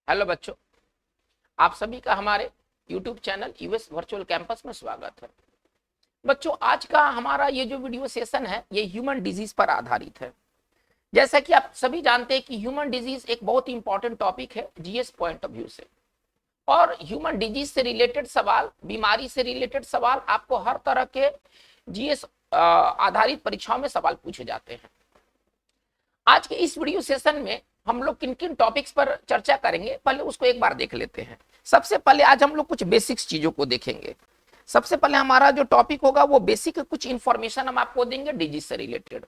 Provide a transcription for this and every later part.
Hello बच्चों, आप सभी का हमारे YouTube channel US virtual campus में स्वागत है। बच्चों, आज का हमारा ये जो वीडियो सेशन है ये ह्यूमन डिजीज पर आधारित है। जैसा कि आप सभी जानते हैं कि ह्यूमन डिजीज एक बहुत इंपॉर्टेंट टॉपिक है जीएस पॉइंट ऑफ व्यू से। और ह्यूमन डिजीज से रिलेटेड सवाल, बीमारी से रिलेटेड सवाल आपको हर तरह के जीएस आधारित परीक्षाओं में सवाल पूछे जाते हैं। आज के इस वीडियो सेशन में हम लोग किन किन टॉपिक्स पर चर्चा करेंगे, पहले उसको एक बार देख लेते हैं। सबसे पहले आज हम लोग कुछ बेसिक्स चीजों को देखेंगे। सबसे पहले हमारा जो टॉपिक होगा वो बेसिक कुछ इंफॉर्मेशन हम आपको देंगे डिजीज से रिलेटेड।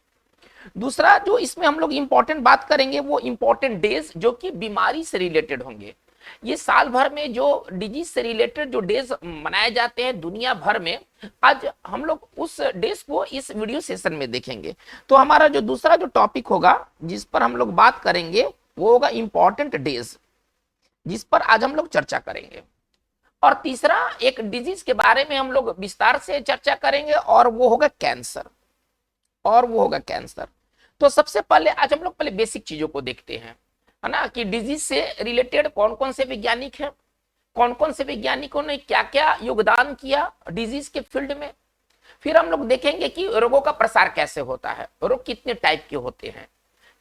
दूसरा जो इसमें हम लोग इंपॉर्टेंट बात करेंगे वो इंपॉर्टेंट डेज जो कि बीमारी से रिलेटेड होंगे। ये साल भर में जो डिजीज से रिलेटेड जो डेज मनाए जाते हैं दुनिया भर में, आज हम लोग उस डेज को इस वीडियो सेशन में देखेंगे। तो हमारा जो दूसरा जो टॉपिक होगा जिस पर हम लोग बात करेंगे वो होगा इंपॉर्टेंट डेज, जिस पर आज हम लोग चर्चा करेंगे। और तीसरा एक डिजीज के बारे में हम लोग विस्तार से चर्चा करेंगे और वो होगा कैंसर। तो सबसे पहले आज हम लोग पहले बेसिक चीजों को देखते हैं, है ना, कि डिजीज से रिलेटेड कौन कौन से वैज्ञानिक हैं, कौन कौन से वैज्ञानिकों ने क्या क्या योगदान किया डिजीज के फील्ड में। फिर हम लोग देखेंगे कि रोगों का प्रसार कैसे होता है, रोग कितने टाइप के होते हैं,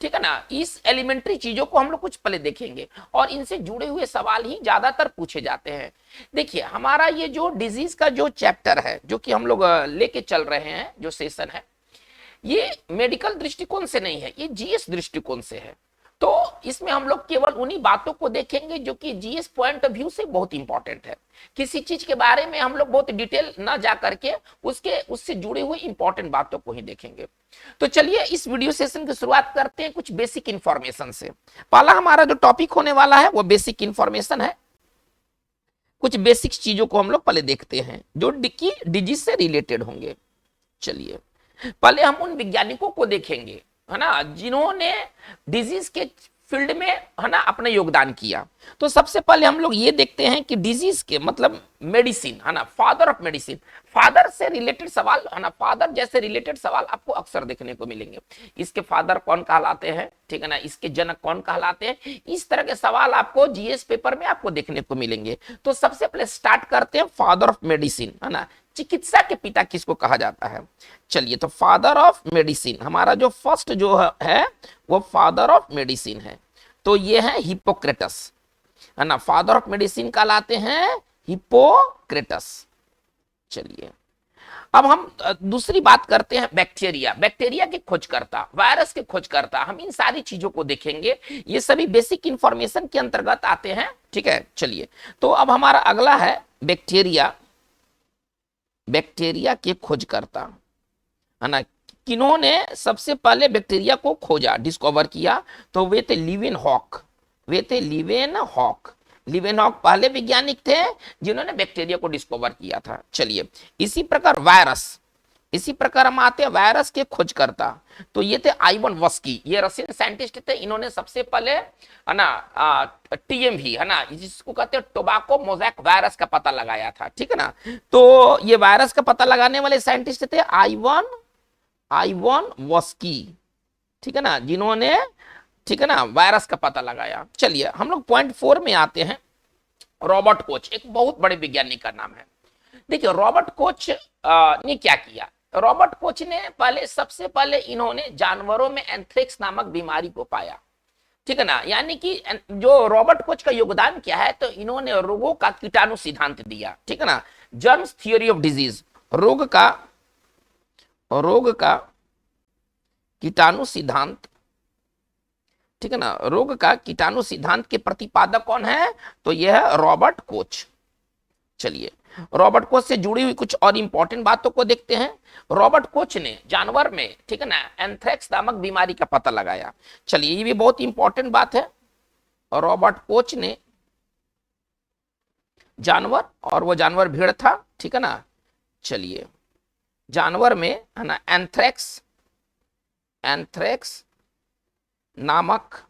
ठीक है ना। इस एलिमेंट्री चीजों को हम लोग कुछ पहले देखेंगे और इनसे जुड़े हुए सवाल ही ज्यादातर पूछे जाते हैं। देखिए, हमारा ये जो डिजीज का जो चैप्टर है जो कि हम लोग लेके चल रहे हैं, जो सेशन है, ये मेडिकल दृष्टिकोण से नहीं है, ये जीएस दृष्टिकोण से है। तो इसमें हम लोग केवल उन्हीं बातों को देखेंगे जो कि जीएस पॉइंट ऑफ व्यू से बहुत इंपॉर्टेंट है। किसी चीज के बारे में हम लोग बहुत डिटेल ना जा करके उससे जुड़े हुए इंपॉर्टेंट बातों को ही देखेंगे। तो चलिए इस वीडियो सेशन की शुरुआत करते हैं कुछ बेसिक इंफॉर्मेशन से। पहला हमारा जो टॉपिक होने वाला है वो बेसिक इंफॉर्मेशन है। कुछ बेसिक चीजों को हम लोग पहले देखते हैं जो डिजीज से रिलेटेड होंगे। चलिए पहले हम उन वैज्ञानिकों को देखेंगे, है ना, जिन्होंने डिजीज के फील्ड में, है ना, अपना योगदान किया। तो सबसे पहले हम लोग ये देखते हैं कि डिजीज के मतलब मेडिसिन, है ना, फादर ऑफ मेडिसिन, फादर से रिलेटेड सवाल, है ना, फादर जैसे रिलेटेड सवाल आपको अक्सर देखने को मिलेंगे। इसके फादर कौन कहलाते हैं, ठीक है ना, इसके जनक कौन कहलाते हैं, इस तरह के सवाल आपको जीएस पेपर में आपको देखने को मिलेंगे। तो सबसे पहले स्टार्ट करते हैं फादर ऑफ मेडिसिन, है ना, चिकित्सा के पिता किसको कहा जाता है। चलिए, तो फादर ऑफ मेडिसिन हमारा जो फर्स्ट जो है वो फादर ऑफ मेडिसिन है। तो ये है हिप्पोक्रेटस, है ना, फादर ऑफ मेडिसिन कहलाते हैं हिप्पोक्रेटस। चलिए अब हम दूसरी बात करते हैं बैक्टीरिया के खोजकर्ता, वायरस के खोजकर्ता। हम इन सारी चीजों को देखेंगे, ये सभी बेसिक इंफॉर्मेशन के अंतर्गत आते हैं, ठीक है। चलिए, तो अब हमारा अगला है बैक्टीरिया के खोजकर्ता, है ना। किन्होंने सबसे पहले बैक्टीरिया को खोजा, डिस्कवर किया, तो वे थे लीवेनहॉक। लीवेनहॉक पहले वैज्ञानिक थे जिन्होंने बैक्टीरिया को डिस्कवर किया था। चलिए, इसी प्रकार हम आते हैं वायरस के खोजकर्ता। तो ये थे आइवन वस्की, ये रशियन साइंटिस्ट थे। इन्होंने सबसे पहले, है ना, टीएमवी, है ना, जिसको कहते हैं टोबैको मोज़ैक वायरस का पता लगाया था, ठीक है ना। तो ये वायरस का पता लगाने वाले साइंटिस्ट थे आइवन वस्की, ठीक है ना, जिन्होंने, ठीक है ना, वायरस का पता लगाया। चलिए हम लोग पॉइंट 4 में आते हैं। रॉबर्ट कोच एक बहुत बड़े वैज्ञानिक का नाम है। देखिए रॉबर्ट कोच ने क्या किया। रॉबर्ट कोच ने सबसे पहले इन्होंने जानवरों में एंथ्रेक्स नामक बीमारी को पाया, ठीक है ना। यानी कि जो रॉबर्ट कोच का योगदान क्या है, तो इन्होंने रोगों का कीटाणु सिद्धांत दिया, ठीक है ना, जर्म्स थियोरी ऑफ डिजीज, रोग का कीटाणु सिद्धांत, ठीक है ना, रोग का कीटाणु सिद्धांत के प्रतिपादक कौन है, तो यह है रॉबर्ट कोच। चलिए रॉबर्ट कोच से जुड़ी हुई कुछ और इंपॉर्टेंट बातों को देखते हैं। रॉबर्ट कोच ने जानवर में, ठीक है ना, एंथ्रेक्स नामक बीमारी का पता लगाया। चलिए ये भी बहुत इंपॉर्टेंट बात है। रॉबर्ट कोच ने जानवर, और वो जानवर भेड़ था, ठीक है ना। चलिए जानवर में, है ना, एंथ्रेक्स नामक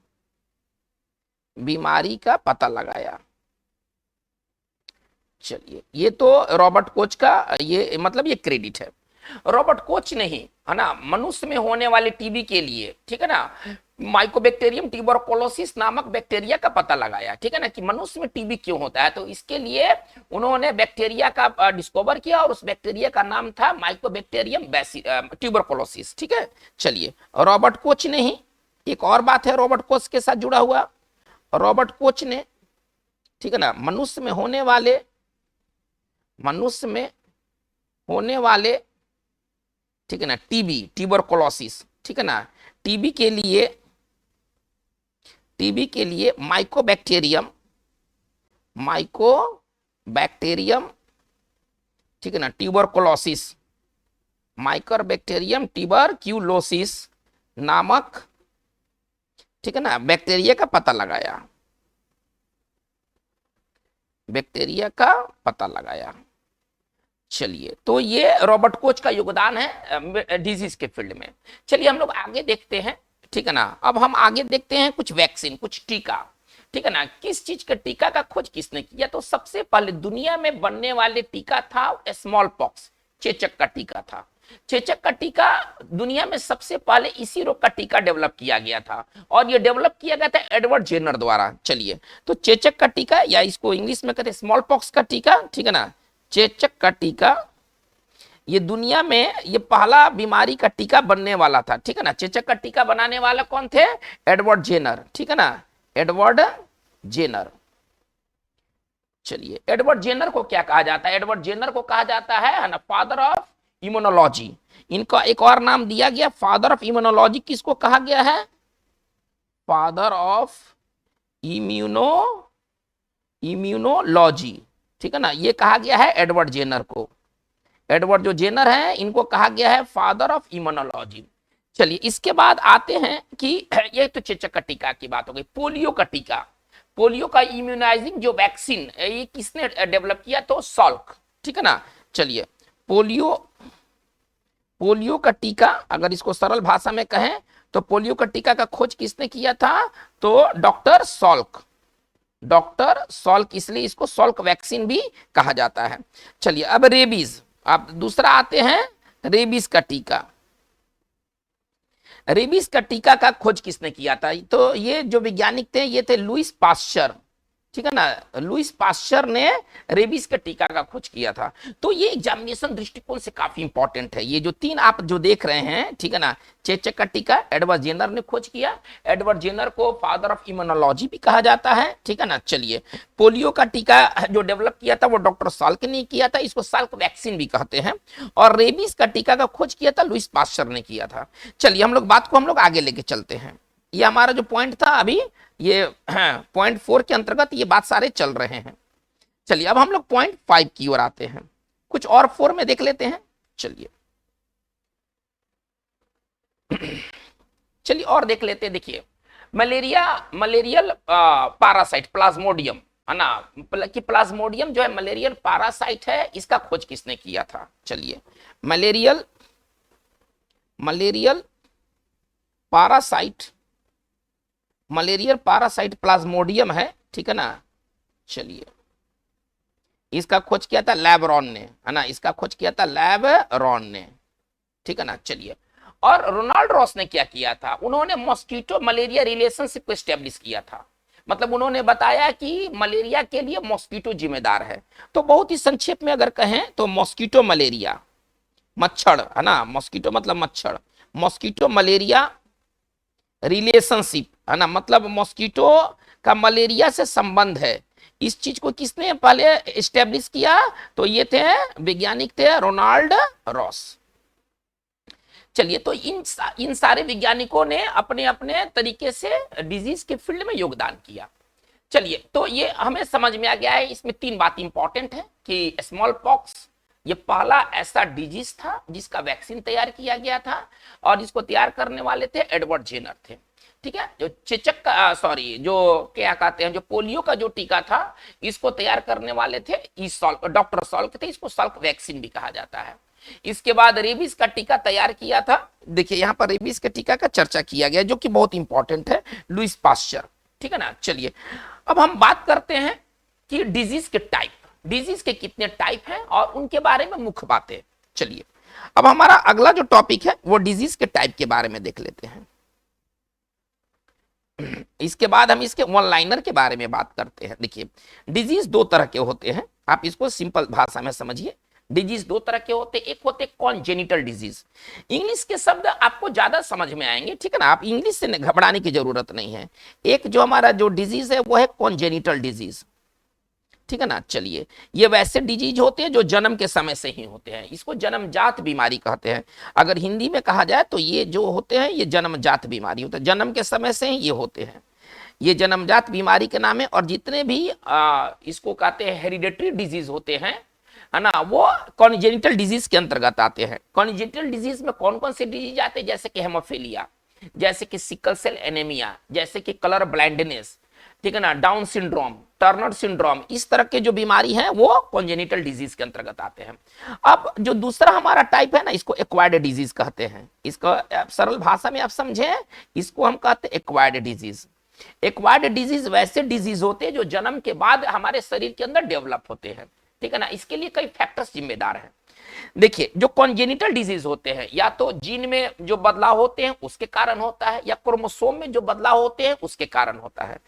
बीमारी का पता लगाया। चलिए ये तो रॉबर्ट कोच का ये मतलब ये क्रेडिट है। रॉबर्ट कोच ने ही, है ना, मनुष्य में होने वाले टीबी के लिए, ठीक है ना, माइकोबैक्टीरियम ट्यूबरकुलोसिस नामक बैक्टीरिया का पता लगाया, ठीक है ना, कि मनुष्य में टीबी क्यों होता है। तो इसके लिए उन्होंने बैक्टीरिया का डिस्कवर किया और उस बैक्टीरिया का नाम था माइकोबैक्टीरियम ट्यूबरकुलोसिस, ठीक है। चलिए, रॉबर्ट कोच ने ही, एक और बात है रॉबर्ट कोच के साथ जुड़ा हुआ, रॉबर्ट कोच ने, ठीक है ना, मनुष्य में होने वाले, ठीक है ना, टीबी ट्यूबरकुलोसिस, ठीक है ना, टीबी के लिए माइकोबैक्टीरियम, ठीक है ना, माइकोबैक्टीरियम ट्यूबरक्यूलोसिस नामक, ठीक है ना, बैक्टीरिया का पता लगाया। चलिए, तो ये रॉबर्ट कोच का योगदान है डिजीज के फील्ड में। चलिए हम लोग आगे देखते हैं, ठीक है ना। अब हम आगे देखते हैं कुछ वैक्सीन, कुछ टीका, ठीक है ना। किस चीज का टीका का खोज किसने किया? तो सबसे पहले दुनिया में बनने वाले टीका था स्मॉल पॉक्स, चेचक का टीका था। चेचक का टीका दुनिया में सबसे पहले इसी रोग का टीका डेवलप किया गया था और ये डेवलप किया गया था एडवर्ड जेनर द्वारा। चलिए, तो चेचक का टीका, या इसको इंग्लिश में कहते हैं स्मॉल पॉक्स का टीका, ठीक है ना, चेचक का टीका, ये दुनिया में ये पहला बीमारी का टीका बनने वाला था, ठीक है ना। चेचक का टीका बनाने वाला कौन थे? एडवर्ड जेनर, ठीक है ना, एडवर्ड जेनर। चलिए, एडवर्ड जेनर को क्या कहा जाता है? एडवर्ड जेनर को कहा जाता है ना, फादर ऑफ इम्यूनोलॉजी। इनका एक और नाम दिया गया, फादर ऑफ इम्यूनोलॉजी। किसको कहा गया है? फादर ऑफ इम्यूनोलॉजी, ठीक है ना, ये कहा गया है एडवर्ड जेनर को। एडवर्ड जो जेनर है, इनको कहा गया है फादर ऑफ इम्यूनोलॉजी। चलिए, इसके बाद आते हैं कि ये तो चेचक का टीका की बात हो गई। पोलियो का टीका, पोलियो का इम्यूनाइजिंग जो वैक्सीन, ये किसने डेवलप किया? तो सॉल्क, ठीक है ना। चलिए, पोलियो का टीका, अगर इसको सरल भाषा में कहें तो पोलियो का टीका का खोज किसने किया था? तो डॉक्टर सॉल्क, इसलिए इसको सॉल्क वैक्सीन भी कहा जाता है। चलिए, अब रेबीज, अब दूसरा आते हैं रेबीज का टीका। रेबीज का टीका का खोज किसने किया था? तो ये जो वैज्ञानिक थे, ये थे लुईस पास्चर, ठीक है ना। लुईस पास्चर ने रेबीज के टीका का खोज किया था। तो ये एग्जामिनेशन दृष्टिकोण से काफी इंपॉर्टेंट है। ये जो तीन आप जो देख रहे हैं, ठीक है ना, चेचक का टीका एडवर्ड जेनर ने खोज किया। एडवर्ड जेनर को फादर ऑफ इम्यूनोलॉजी भी कहा जाता है, ठीक है ना। चलिए, पोलियो का टीका जो डेवलप किया था वो डॉक्टर साल्क ने किया था, इसको साल्क वैक्सीन भी कहते हैं। और रेबीज का टीका का खोज किया था लुईस पास्चर ने किया था। चलिए, हम लोग आगे लेके चलते हैं। ये हमारा जो पॉइंट था अभी, ये पॉइंट 4 के अंतर्गत ये बात सारे चल रहे हैं। चलिए, अब हम लोग पॉइंट 5 की ओर आते हैं, कुछ और 4 में देख लेते हैं। चलिए और देख लेते हैं। देखिए, मलेरियल पैरासाइट प्लाज्मोडियम, है ना, कि प्लाज्मोडियम जो है मलेरियल पैरासाइट है, इसका खोज किसने किया था? चलिए, मलेरियल पैरासाइट प्लाज्मोडियम है, ठीक है ना। चलिए, इसका खोज किया था लैबरॉन ने, है ना, इसका खोज किया था लैबरॉन ने, ठीक है ना। चलिए, और रोनाल्ड रॉस ने क्या किया था? उन्होंने मॉस्किटो मलेरिया रिलेशनशिप को स्टैब्लिश किया था। मतलब उन्होंने बताया कि मलेरिया के लिए मॉस्किटो जिम्मेदार है। तो बहुत ही संक्षेप में अगर कहें तो मॉस्किटो मलेरिया, मच्छर, है ना, मॉस्किटो मतलब मच्छर, मॉस्किटो मलेरिया रिलेशनशिप, है ना, मतलब मॉस्किटो का मलेरिया से संबंध है। इस चीज को किसने पहले एस्टेब्लिश किया? तो ये थे वैज्ञानिक थे रोनाल्ड रॉस। चलिए, तो इन सारे वैज्ञानिकों ने अपने अपने तरीके से डिजीज के फील्ड में योगदान किया। चलिए, तो ये हमें समझ में आ गया है। इसमें 3 बात इंपॉर्टेंट है कि स्मॉल पॉक्स ये पहला ऐसा डिजीज था जिसका वैक्सीन तैयार किया गया था और इसको तैयार करने वाले थे एडवर्ड जेनर थे, ठीक है। जो चेचक का जो क्या कहते हैं, जो पोलियो का जो टीका था, इसको तैयार करने वाले थे डॉक्टर सॉल्क थे, इसको सॉल्क वैक्सीन भी कहा जाता है। इसके बाद रेबीज का टीका तैयार किया था। देखिए, यहाँ पर रेबीज के टीका का चर्चा किया गया जो कि बहुत इंपॉर्टेंट है, लुईस पास्चर, ठीक है ना। चलिए, अब हम बात करते हैं कि डिजीज के टाइप, डिजीज के कितने टाइप हैं और उनके बारे में मुख्य बातें। चलिए, अब हमारा अगला जो टॉपिक है वो डिजीज के टाइप के बारे में देख लेते हैं। इसके बाद हम इसके वन लाइनर के बारे में बात करते हैं। देखिए, डिजीज दो तरह के होते हैं, आप इसको सिंपल भाषा में समझिए। डिजीज दो तरह के होते हैं, एक होते कॉन्जेनिटल डिजीज। इंग्लिश के शब्द आपको ज्यादा समझ में आएंगे, ठीक है ना, आप इंग्लिश से घबराने की जरूरत नहीं है। एक जो हमारा जो डिजीज है वो है कॉन्जेनिटल डिजीज, ठीक है ना। चलिए, ये वैसे डिजीज होते हैं जो जन्म के समय से ही होते हैं, इसको जन्मजात बीमारी कहते हैं। अगर हिंदी में कहा जाए तो ये जो होते हैं ये जन्मजात बीमारी होते हैं, जन्म के समय से ही ये होते हैं, ये जन्मजात बीमारी के नाम है। और जितने भी इसको कहते हैं हेरिडेटरी डिजीज होते हैं, है ना, वो कॉन्जेनिटल डिजीज के अंतर्गत आते हैं। कॉन्जेनिटल डिजीज में कौन कौन से डिजीज आते हैं, जैसे कि हेमोफीलिया, जैसे कि सिकल सेल एनीमिया, जैसे कि कलर ब्लाइंडनेस, ठीक है ना, डाउन सिंड्रोम, टर्नर सिंड्रोम, इस तरह के जो बीमारी है वो कॉन्जेनिटल डिजीज के अंतर्गत आते हैं। अब जो दूसरा हमारा टाइप है ना, इसको एक्वायर्ड डिजीज कहते हैं। इसको सरल भाषा में आप समझें, इसको हम कहते हैं एक्वायर्ड डिजीज। एक्वायर्ड डिजीज वैसे डिजीज होते हैं जो जन्म के बाद हमारे शरीर के अंदर डेवलप होते हैं, ठीक है ना। इसके लिए कई फैक्टर्स जिम्मेदार हैं। देखिए, जो कॉन्जेनिटल डिजीज होते हैं, या तो जीन में जो बदलाव होते हैं उसके कारण होता है, या क्रोमोसोम में जो बदलाव होते हैं उसके कारण होता है।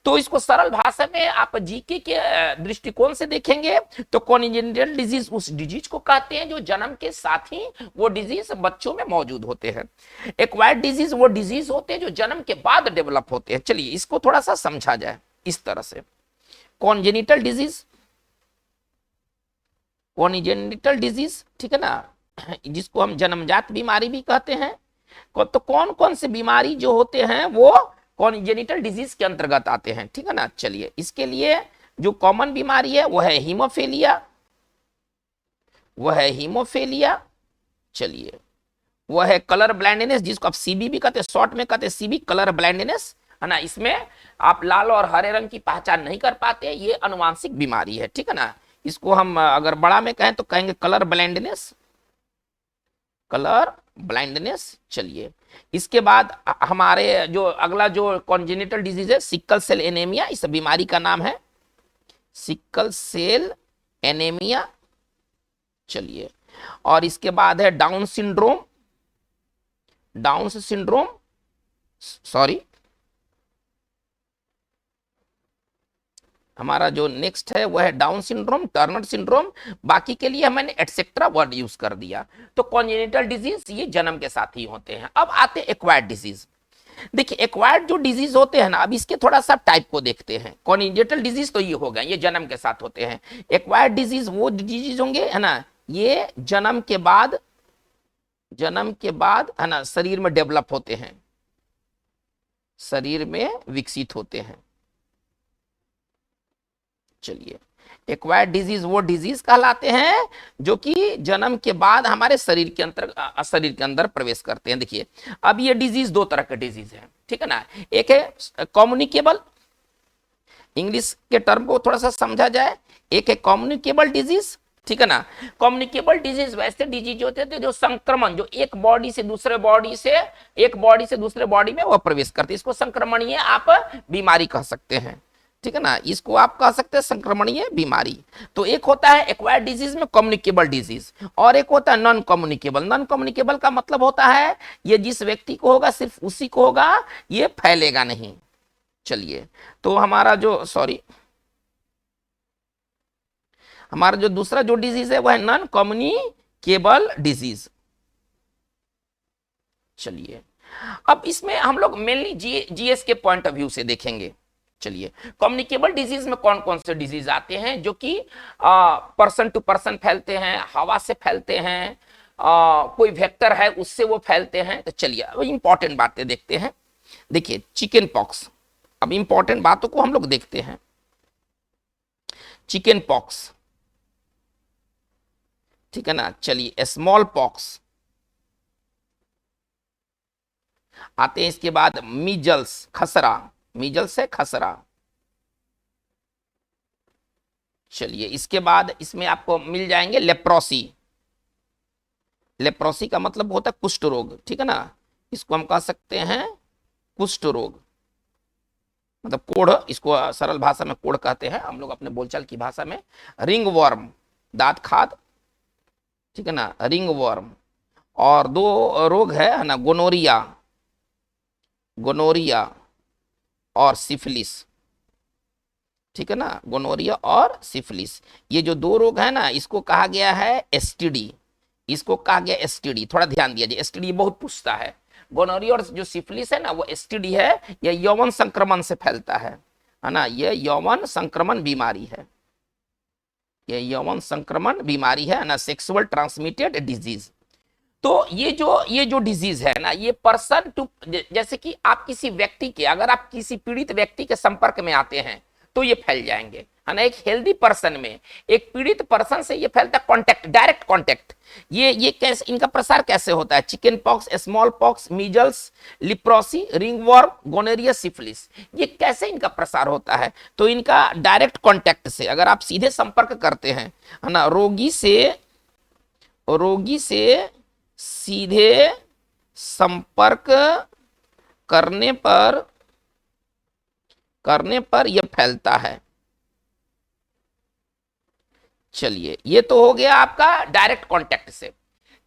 तो इसको सरल भाषा में आप जीके के दृष्टिकोण से देखेंगे तो कॉन्जेनिटल डिजीज उस डिजीज को कहते हैं जो जन्म के साथ ही वो डिजीज बच्चों में मौजूद होते हैं। एक्वायर्ड डिजीज वो डिजीज होते हैं जो जन्म के बाद डेवलप होते हैं। चलिए, इसको थोड़ा सा समझा जाए इस तरह से। कॉन्जेनिटल डिजीज, कॉन्जेनिटल डिजीज, ठीक है ना, जिसको हम जन्मजात बीमारी भी कहते हैं। तो कौन कौन से बीमारी जो होते हैं वो कॉन्जेनिटल डिजीज के अंतर्गत आते हैं, ठीक है ना। चलिए, इसके लिए जो कॉमन बीमारी है वो है हीमोफीलिया, वह है हीमोफीलिया। चलिए, वह है कलर ब्लाइंडनेस, जिसको आप सीबी भी कहते हैं, शॉर्ट में कहते हैं सीबी, कलर ब्लाइंडनेस, है ना। इसमें आप लाल और हरे रंग की पहचान नहीं कर पाते, ये अनुवांशिक बीमारी है, ठीक है ना। इसको हम अगर बड़ा में कहें तो कहेंगे कलर ब्लाइंडनेस, कलर ब्लाइंडनेस। चलिए, इसके बाद हमारे जो अगला जो कॉन्जेनिटल डिजीज है सिकल सेल एनीमिया, इस बीमारी का नाम है सिकल सेल एनीमिया। चलिए, और इसके बाद है down syndrome, down syndrome, sorry, हमारा जो नेक्स्ट है वह है डाउन सिंड्रोम, टर्नर सिंड्रोम। बाकी के लिए मैंने एटसेट्रा वर्ड यूज कर दिया। तो कॉन्जेनिटल डिजीज ये जन्म के साथ ही होते हैं। अब आते हैं एक्वायर्ड डिजीज। देखिए, एक्वायर्ड जो डिजीज होते हैं ना, अब इसके थोड़ा सा टाइप को देखते हैं। कॉन्जेनिटल डिजीज तो ये हो गए, ये जन्म के साथ होते हैं। एक्वायर्ड डिजीज वो डिजीज होंगे, है ना, ये जन्म के बाद, जन्म के बाद, है ना, शरीर में डेवलप होते हैं, शरीर में विकसित होते हैं। चलिए, एक्वायर्ड डिजीज वो डिजीज कहलाते हैं जो कि जन्म के बाद हमारे शरीर के अंदर प्रवेश करते हैं। देखिए, अब ये डिजीज दो तरह के डिजीज है, ठीक है ना। एक है कम्युनिकेबल, इंग्लिश के टर्म को थोड़ा सा समझा जाए, एक है कम्युनिकेबल डिजीज, ठीक है ना। कम्युनिकेबल डिजीज वैसे डिजीज होते थे जो संक्रमण, जो एक बॉडी से दूसरे बॉडी से, एक बॉडी से दूसरे बॉडी में वो प्रवेश करते, इसको संक्रमणीय आप बीमारी कह सकते हैं, ठीक है ना। इसको आप कह सकते हैं संक्रमणीय बीमारी। तो एक होता है एक्वायर्ड डिजीज में कम्युनिकेबल डिजीज, और एक होता है नॉन कम्युनिकेबल। नॉन कम्युनिकेबल का मतलब होता है ये जिस व्यक्ति को होगा सिर्फ उसी को होगा, ये फैलेगा नहीं। चलिए, तो हमारा जो हमारा जो दूसरा जो डिजीज है वह है नॉन कम्युनिकेबल डिजीज। चलिए, अब इसमें हम लोग मेनली जीएस के पॉइंट ऑफ व्यू से देखेंगे। चलिए, कम्युनिकेबल डिजीज में कौन कौन से डिजीज आते हैं जो कि पर्सन टू पर्सन फैलते हैं, हवा से फैलते हैं, कोई वेक्टर है उससे वो फैलते हैं। तो चलिए, अब इंपॉर्टेंट बातें देखते हैं। देखिए, चिकन पॉक्स, अब इंपॉर्टेंट बातों को हम लोग देखते हैं। चिकन पॉक्स, ठीक है ना। चलिए, स्मॉल पॉक्स आते हैं। इसके बाद मीजल्स, खसरा, मीजल्स है खसरा। चलिए, इसके बाद इसमें आपको मिल जाएंगे लेप्रोसी, लेप्रोसी का मतलब होता है कुष्ठ रोग, ठीक है ना। इसको हम कह सकते हैं कुष्ठ रोग, मतलब कोढ़, इसको सरल भाषा में कोढ़ कहते हैं हम लोग अपने बोलचाल की भाषा में। रिंग वर्म, दांत खाद, ठीक है ना, रिंग वर्म। और दो रोग है ना, गोनोरिया, गोनोरिया, और सिफिलिस, ठीक है ना, गोनोरिया और सिफिलिस, ये जो दो रोग है ना, इसको कहा गया है एसटीडी, इसको कहा गया एसटीडी। थोड़ा ध्यान दिया जाए, एसटीडी बहुत पूछता है। गोनोरिया और जो सिफिलिस है ना, वो एसटीडी है, ये यौन संक्रमण से फैलता है ना, ये यौन संक्रमण बीमारी है, ये यौन संक्रमण बीमारी है ना, सेक्सुअल ट्रांसमिटेड डिजीज। तो ये जो डिजीज है ना, ये पर्सन टू, जैसे कि आप किसी व्यक्ति के, अगर आप किसी पीड़ित व्यक्ति के संपर्क में आते हैं तो ये फैल जाएंगे, है ना। एक हेल्दी पर्सन में एक पीड़ित पर्सन से ये फैलता है, कांटेक्ट, डायरेक्ट कांटेक्ट। ये कैसे, इनका प्रसार कैसे होता है? Chicken pox, small pox, measles, leprosy, ringworm, gonorrhoea, syphilis, ये कैसे इनका प्रसार होता है? तो इनका डायरेक्ट कांटेक्ट से, अगर आप सीधे संपर्क करते हैं, है ना, रोगी से सीधे संपर्क करने पर यह फैलता है। चलिए, ये तो हो गया आपका डायरेक्ट कांटेक्ट से।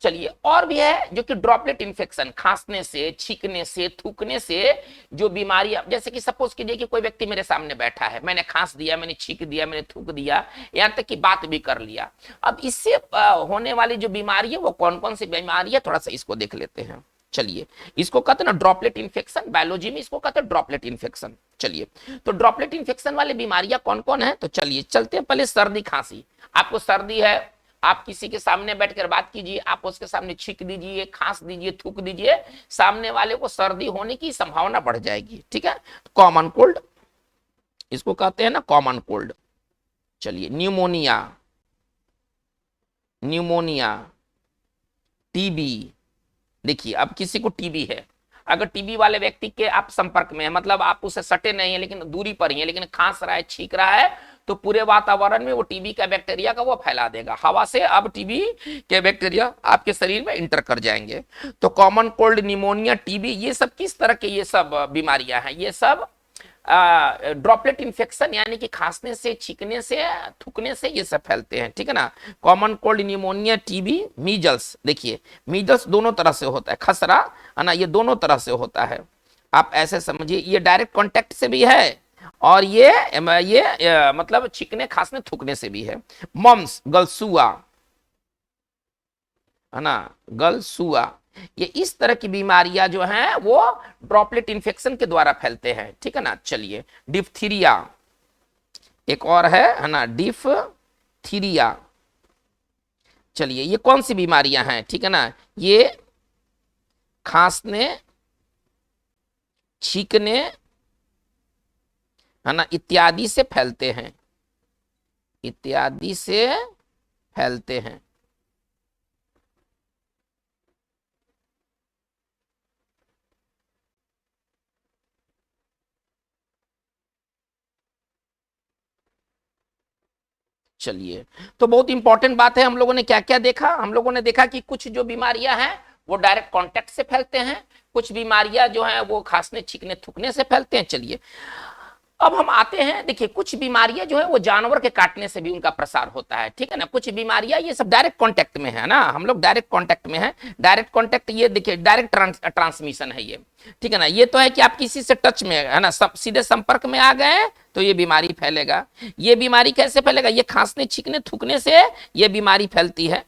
चलिए, और भी है जो कि ड्रॉपलेट इन्फेक्शन, खांसने से, छींकने से, थूकने से जो बीमारी, जैसे कि सपोज कीजिए कि कोई व्यक्ति मेरे सामने बैठा है, मैंने खांस दिया, मैंने छींक दिया, मैंने थूक दिया, यहां तक कि बात भी कर लिया। अब इससे होने वाली जो बीमारी है वो कौन कौन सी बीमारी है, थोड़ा सा इसको देख लेते हैं। चलिए, इसको कहते हैं ना ड्रॉपलेट इन्फेक्शन, बायोलॉजी में इसको कहते हैं ड्रॉपलेट इन्फेक्शन। चलिए, तो ड्रॉपलेट इन्फेक्शन वाली बीमारियां कौन कौन है, तो चलिए चलते हैं। पहले सर्दी खांसी, आपको सर्दी है, आप किसी के सामने बैठकर बात कीजिए, आप उसके सामने छींक दीजिए, खांस दीजिए, थूक दीजिए, सामने वाले को सर्दी होने की संभावना बढ़ जाएगी, ठीक है। कॉमन कोल्ड, इसको कहते हैं ना कॉमन कोल्ड। चलिए, न्यूमोनिया, टीबी। देखिए, अब किसी को टीबी है, अगर टीबी वाले व्यक्ति के आप संपर्क में है, मतलब आप उससे सटे नहीं है लेकिन दूरी पर ही है, लेकिन खांस रहा है, छींक रहा है, तो पूरे वातावरण में वो टीबी का बैक्टीरिया का वो फैला देगा हवा से। अब टीबी के बैक्टीरिया आपके शरीर में इंटर कर जाएंगे। तो कॉमन कोल्ड, निमोनिया, टीबी, ये सब किस तरह के ये सब बीमारियां हैं? ये सब ड्रॉपलेट इन्फेक्शन, यानी कि खांसने से, छींकने से, थूकने से ये सब फैलते हैं, ठीक है ना। Common cold, pneumonia, TB, measles. देखिए, मीजल्स दोनों तरह से होता है, खसरा, है ना, ये दोनों तरह से होता है। आप ऐसे समझिए, ये डायरेक्ट कांटेक्ट से भी है और ये मतलब छींकने, खांसने, थूकने से भी है। मम्स, गलसुआ, है ना, गलसुआ, ये इस तरह की बीमारियां जो हैं वो ड्रॉपलेट इन्फेक्शन के द्वारा फैलते हैं, ठीक है ना। चलिए, डिप्थीरिया एक और है ना, डिप्थीरिया। चलिए, ये कौन सी बीमारियां हैं, ठीक है ना, ये खांसने, छींकने, है ना, इत्यादि से फैलते हैं, इत्यादि से फैलते हैं। चलिए, तो बहुत इंपॉर्टेंट बात है, हम लोगों ने क्या क्या देखा? हम लोगों ने देखा कि कुछ जो बीमारियां हैं वो डायरेक्ट कांटेक्ट से फैलते हैं, कुछ बीमारियां जो हैं वो खांसने, छींकने, थूकने से फैलते हैं। चलिए, अब हम आते हैं, देखिए, कुछ बीमारियां जो है वो जानवर के काटने से भी उनका प्रसार होता है, ठीक है ना। कुछ बीमारियां ये सब डायरेक्ट कांटेक्ट में है ना, हम लोग डायरेक्ट कांटेक्ट में है। डायरेक्ट कांटेक्ट, ये देखिए डायरेक्ट ट्रांसमिशन है ये, ठीक है ना। ये तो है कि आप किसी से टच में, है ना, सीधे संपर्क में आ गए तो ये बीमारी फैलेगा। ये बीमारी कैसे फैलेगा? ये खांसने, छींकने, थूकने से ये बीमारी फैलती है,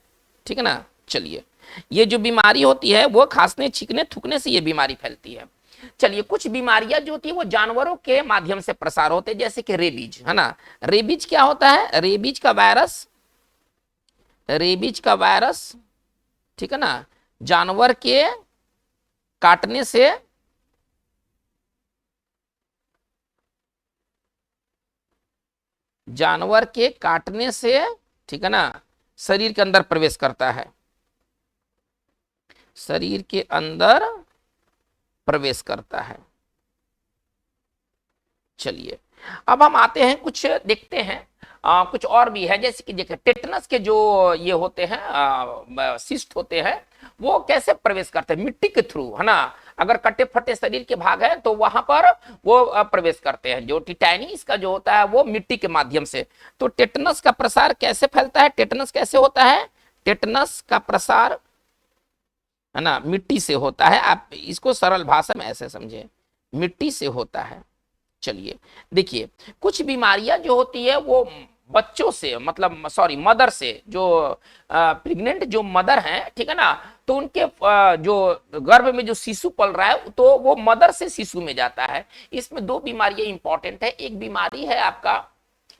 ठीक है ना। चलिए, ये जो बीमारी होती है वो खांसने, छींकने, थूकने से ये बीमारी फैलती है। चलिए, कुछ बीमारियां जो होती है वो जानवरों के माध्यम से प्रसार होते हैं, जैसे कि रेबीज, है ना। रेबीज क्या होता है? रेबीज का वायरस, ठीक है ना, जानवर के काटने से, ठीक है ना, शरीर के अंदर प्रवेश करता है, शरीर के अंदर प्रवेश करता है। चलिए, अब हम आते हैं, कुछ देखते हैं, कुछ और भी है, जैसे कि देखिए टेटनस के जो ये होते हैं, सिस्ट होते हैं, वो कैसे प्रवेश करते हैं? मिट्टी के थ्रू, है ना। अगर कटे फटे शरीर के भाग है तो वहां पर वो प्रवेश करते हैं। जो टिटैनिस का जो होता है वो मिट्टी के माध्यम से। तो टेटनस का प्रसार कैसे फैलता है? टेटनस कैसे होता है? टेटनस का प्रसार, है ना, मिट्टी से होता है। आप इसको सरल भाषा में ऐसे समझे, मिट्टी से होता है, चलिए देखिए, कुछ बीमारियां जो होती है वो बच्चों से, मतलब सॉरी मदर से, जो प्रेग्नेंट जो मदर हैं, ठीक है ना, तो उनके जो गर्भ में जो शिशु पल रहा है तो वो मदर से शिशु में जाता है। इसमें दो बीमारियां इंपॉर्टेंट है। एक बीमारी है आपका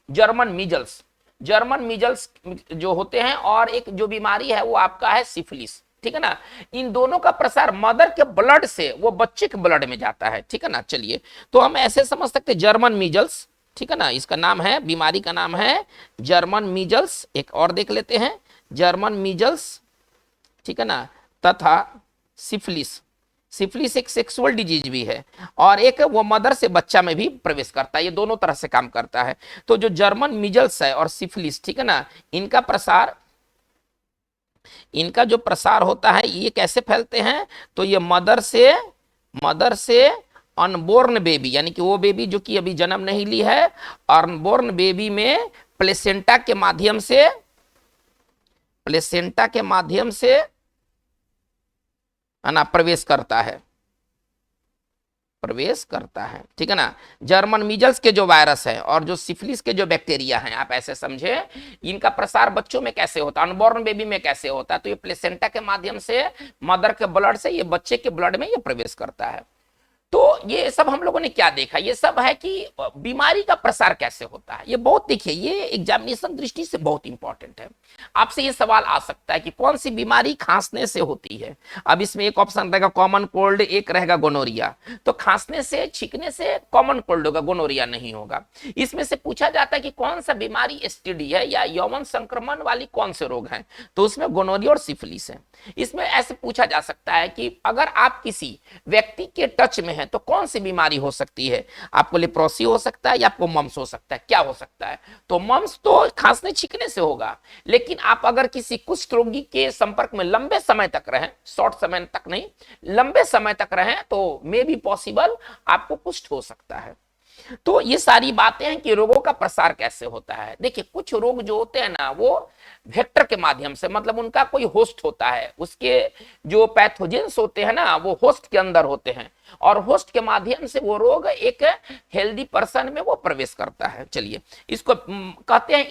जर्मन मीजल्स, जर्मन मीजल्स जो होते हैं, और एक जो बीमारी है वो आपका है सिफिलिस, ठीक है ना। इन दोनों का प्रसार मदर के ब्लड से वो बच्चे के ब्लड में जाता है, ठीक है ना। चलिए, तो हम ऐसे समझ सकते हैं जर्मन मीजल्स, ठीक है ना, इसका नाम है, बीमारी का नाम है जर्मन मीजल्स। एक और देख लेते हैं, जर्मन मीजल्स, ठीक है ना, तथा सिफिलिस। सिफिलिस एक सेक्सुअल डिजीज भी है, और एक वो मदर से बच्चा में भी प्रवेश करता है, ये दोनों तरह से काम करता है। तो जो जर्मन मीजल्स है और सिफिलिस, ठीक है ना, इनका जो प्रसार होता है ये कैसे फैलते हैं, तो ये मदर से अनबोर्न बेबी, यानी कि वो बेबी जो कि अभी जन्म नहीं ली है, अनबोर्न बेबी में प्लेसेंटा के माध्यम से है ना प्रवेश करता है, ठीक है ना। जर्मन मीजल्स के जो वायरस है और जो सिफिलिस के जो बैक्टीरिया हैं, आप ऐसे समझे, इनका प्रसार बच्चों में कैसे होता है, अनबॉर्न बेबी में कैसे होता है, तो ये प्लेसेंटा के माध्यम से, मदर के ब्लड से ये बच्चे के ब्लड में ये प्रवेश करता है। तो ये सब हम लोगों ने क्या देखा, ये सब है कि बीमारी का प्रसार कैसे होता है। ये बहुत, देखिए, ये एग्जामिनेशन दृष्टि से बहुत इंपॉर्टेंट है। आपसे ये सवाल आ सकता है कि कौन सी बीमारी खांसने से होती है। अब इसमें एक ऑप्शन रहेगा कॉमन कोल्ड, एक रहेगा गोनोरिया। तो खांसने से, छींकने से कॉमन कोल्ड होगा, गोनोरिया नहीं होगा। इसमें से पूछा जाता है कि कौन सा बीमारी एसटीडी है या यौन संक्रमण वाली कौन से रोग हैं, तो उसमें गोनोरिया और सिफिलिस है। इसमें ऐसे पूछा जा सकता है कि अगर आप किसी व्यक्ति के टच में हैं तो कौन सी बीमारी हो सकती है, आपको लेप्रोसी हो सकता है या आपको मम्स हो सकता है, क्या हो सकता है। तो मम्स तो खांसने छींकने से होगा, लेकिन आप अगर किसी कुष्ठ रोगी के संपर्क में लंबे समय तक रहें, शॉर्ट समय तक नहीं, लंबे समय तक रहें, तो मे बी पॉसिबल आपको कुष्ठ हो सकता है। तो ये सारी बातें हैं कि रोगों का प्रसार कैसे होता है। देखिए, कुछ रोग जो होते हैं ना, वो वेक्टर के माध्यम से, मतलब उनका कोई होस्ट होता है, उसके जो पैथोजेंस होते हैं ना, वो होस्ट के अंदर होते हैं, और होस्ट के माध्यम से वो रोग एक हेल्दी पर्सन में वो प्रवेश करता है। चलिए, इसको कहते हैं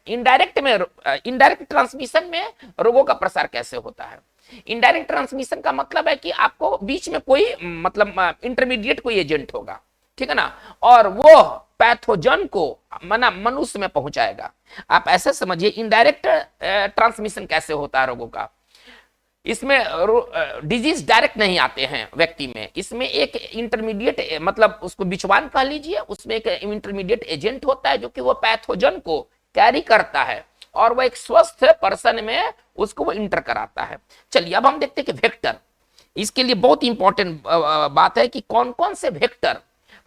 इनडायरेक्ट ट्रांसमिशन में रोगों का प्रसार कैसे होता है। इनडायरेक्ट ट्रांसमिशन का मतलब है कि आपको बीच में कोई, मतलब इंटरमीडिएट कोई एजेंट होगा, ठीक है ना, और वो पैथोजन को मनुष्य में पहुंचाएगा। आप ऐसे समझिए, इनडायरेक्ट ट्रांसमिशन कैसे होता है रोगों का। इसमें डिजीज डायरेक्ट नहीं आते हैं व्यक्ति में, इसमें एक इंटरमीडिएट, मतलब उसको बिचवान कह लीजिए, उसमें एक इंटरमीडिएट एजेंट होता है जो कि वो पैथोजन को कैरी करता है, और वो एक स्वस्थ पर्सन में उसको वो इंटर कराता है। चलिए, अब हम देखते हैं कि वेक्टर, इसके लिए बहुत इंपॉर्टेंट बात है कि कौन कौन से वेक्टर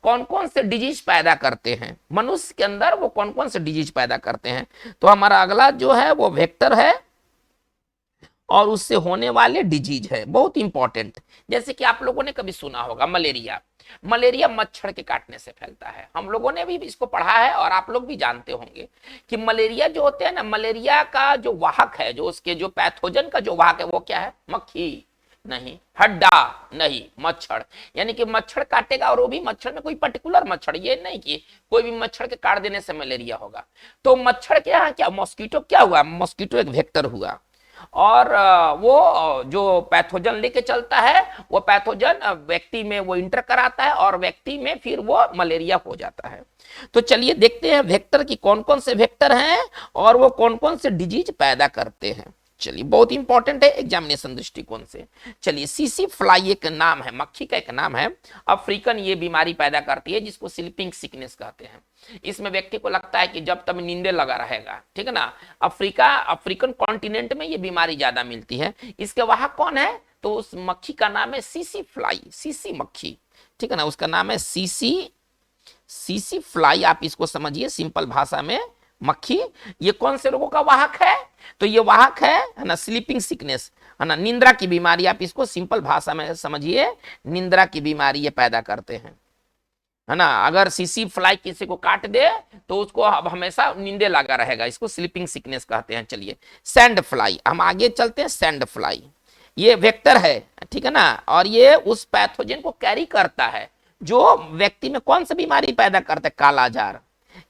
कौन कौन से डिजीज पैदा करते हैं मनुष्य के अंदर, वो कौन कौन से डिजीज पैदा करते हैं। तो हमारा अगला जो है वो वेक्टर है, और उससे होने वाले डिजीज है, बहुत इंपॉर्टेंट। जैसे कि आप लोगों ने कभी सुना होगा मलेरिया, मलेरिया मच्छर के काटने से फैलता है। हम लोगों ने भी इसको पढ़ा है, और आप लोग भी जानते होंगे कि मलेरिया जो होते हैं ना, मलेरिया का जो वाहक है, जो उसके जो पैथोजन का जो वाहक है, वो क्या है, मक्खी नहीं, हड्डा नहीं, मच्छर। यानी कि मच्छर काटेगा, और वो भी मच्छर में कोई पर्टिकुलर मच्छर, ये नहीं कि कोई भी मच्छर के काट देने से मलेरिया होगा। तो मच्छर के यहाँ क्या, मॉस्किटो क्या हुआ, मॉस्किटो एक वेक्टर हुआ, और वो जो पैथोजन लेके चलता है, वो पैथोजन व्यक्ति में वो इंटर कराता है, और व्यक्ति में फिर वो मलेरिया हो जाता है। तो चलिए देखते हैं वेक्टर की कौन कौन से वेक्टर हैं, और वो कौन कौन से डिजीज पैदा करते हैं। चलिए, बहुत इंपॉर्टेंट है एग्जामिनेशन दृष्टिकोण से। चलिए, सीसी फ्लाई एक नाम है, मक्खी का एक नाम है, अफ्रीकन ये बीमारी पैदा करती है, जिसको स्लीपिंग सिकनेस कहते हैं। इसमें व्यक्ति को लगता है कि जब तक नींदे लगा रहेगा, ठीक है ना। अफ्रीकन कॉन्टिनेंट में ये बीमारी ज्यादा मिलती है। इसके वहां कौन है, तो उस मक्खी का नाम है सीसी फ्लाई, सीसी मक्खी, ठीक है ना, उसका नाम है सीसी फ्लाई। आप इसको समझिए सिंपल भाषा में, मक्खी। ये कौन से रोगों का वाहक है, तो ये वाहक है ना स्लीपिंग सिकनेस, है ना, निंद्रा की बीमारी। आप इसको सिंपल भाषा में समझिए, निंद्रा की बीमारी ये पैदा करते हैं, है ना। अगर सीसी फ्लाई किसी को काट दे तो उसको अब हमेशा नींदे लगा रहेगा, इसको स्लीपिंग सिकनेस कहते हैं। चलिए, सैंड फ्लाई, हम आगे चलते हैं। सैंड फ्लाई ये वेक्टर है, ठीक है ना, और ये उस पैथोजन को कैरी करता है जो व्यक्ति में कौन सी बीमारी पैदा करता है, कालाजार।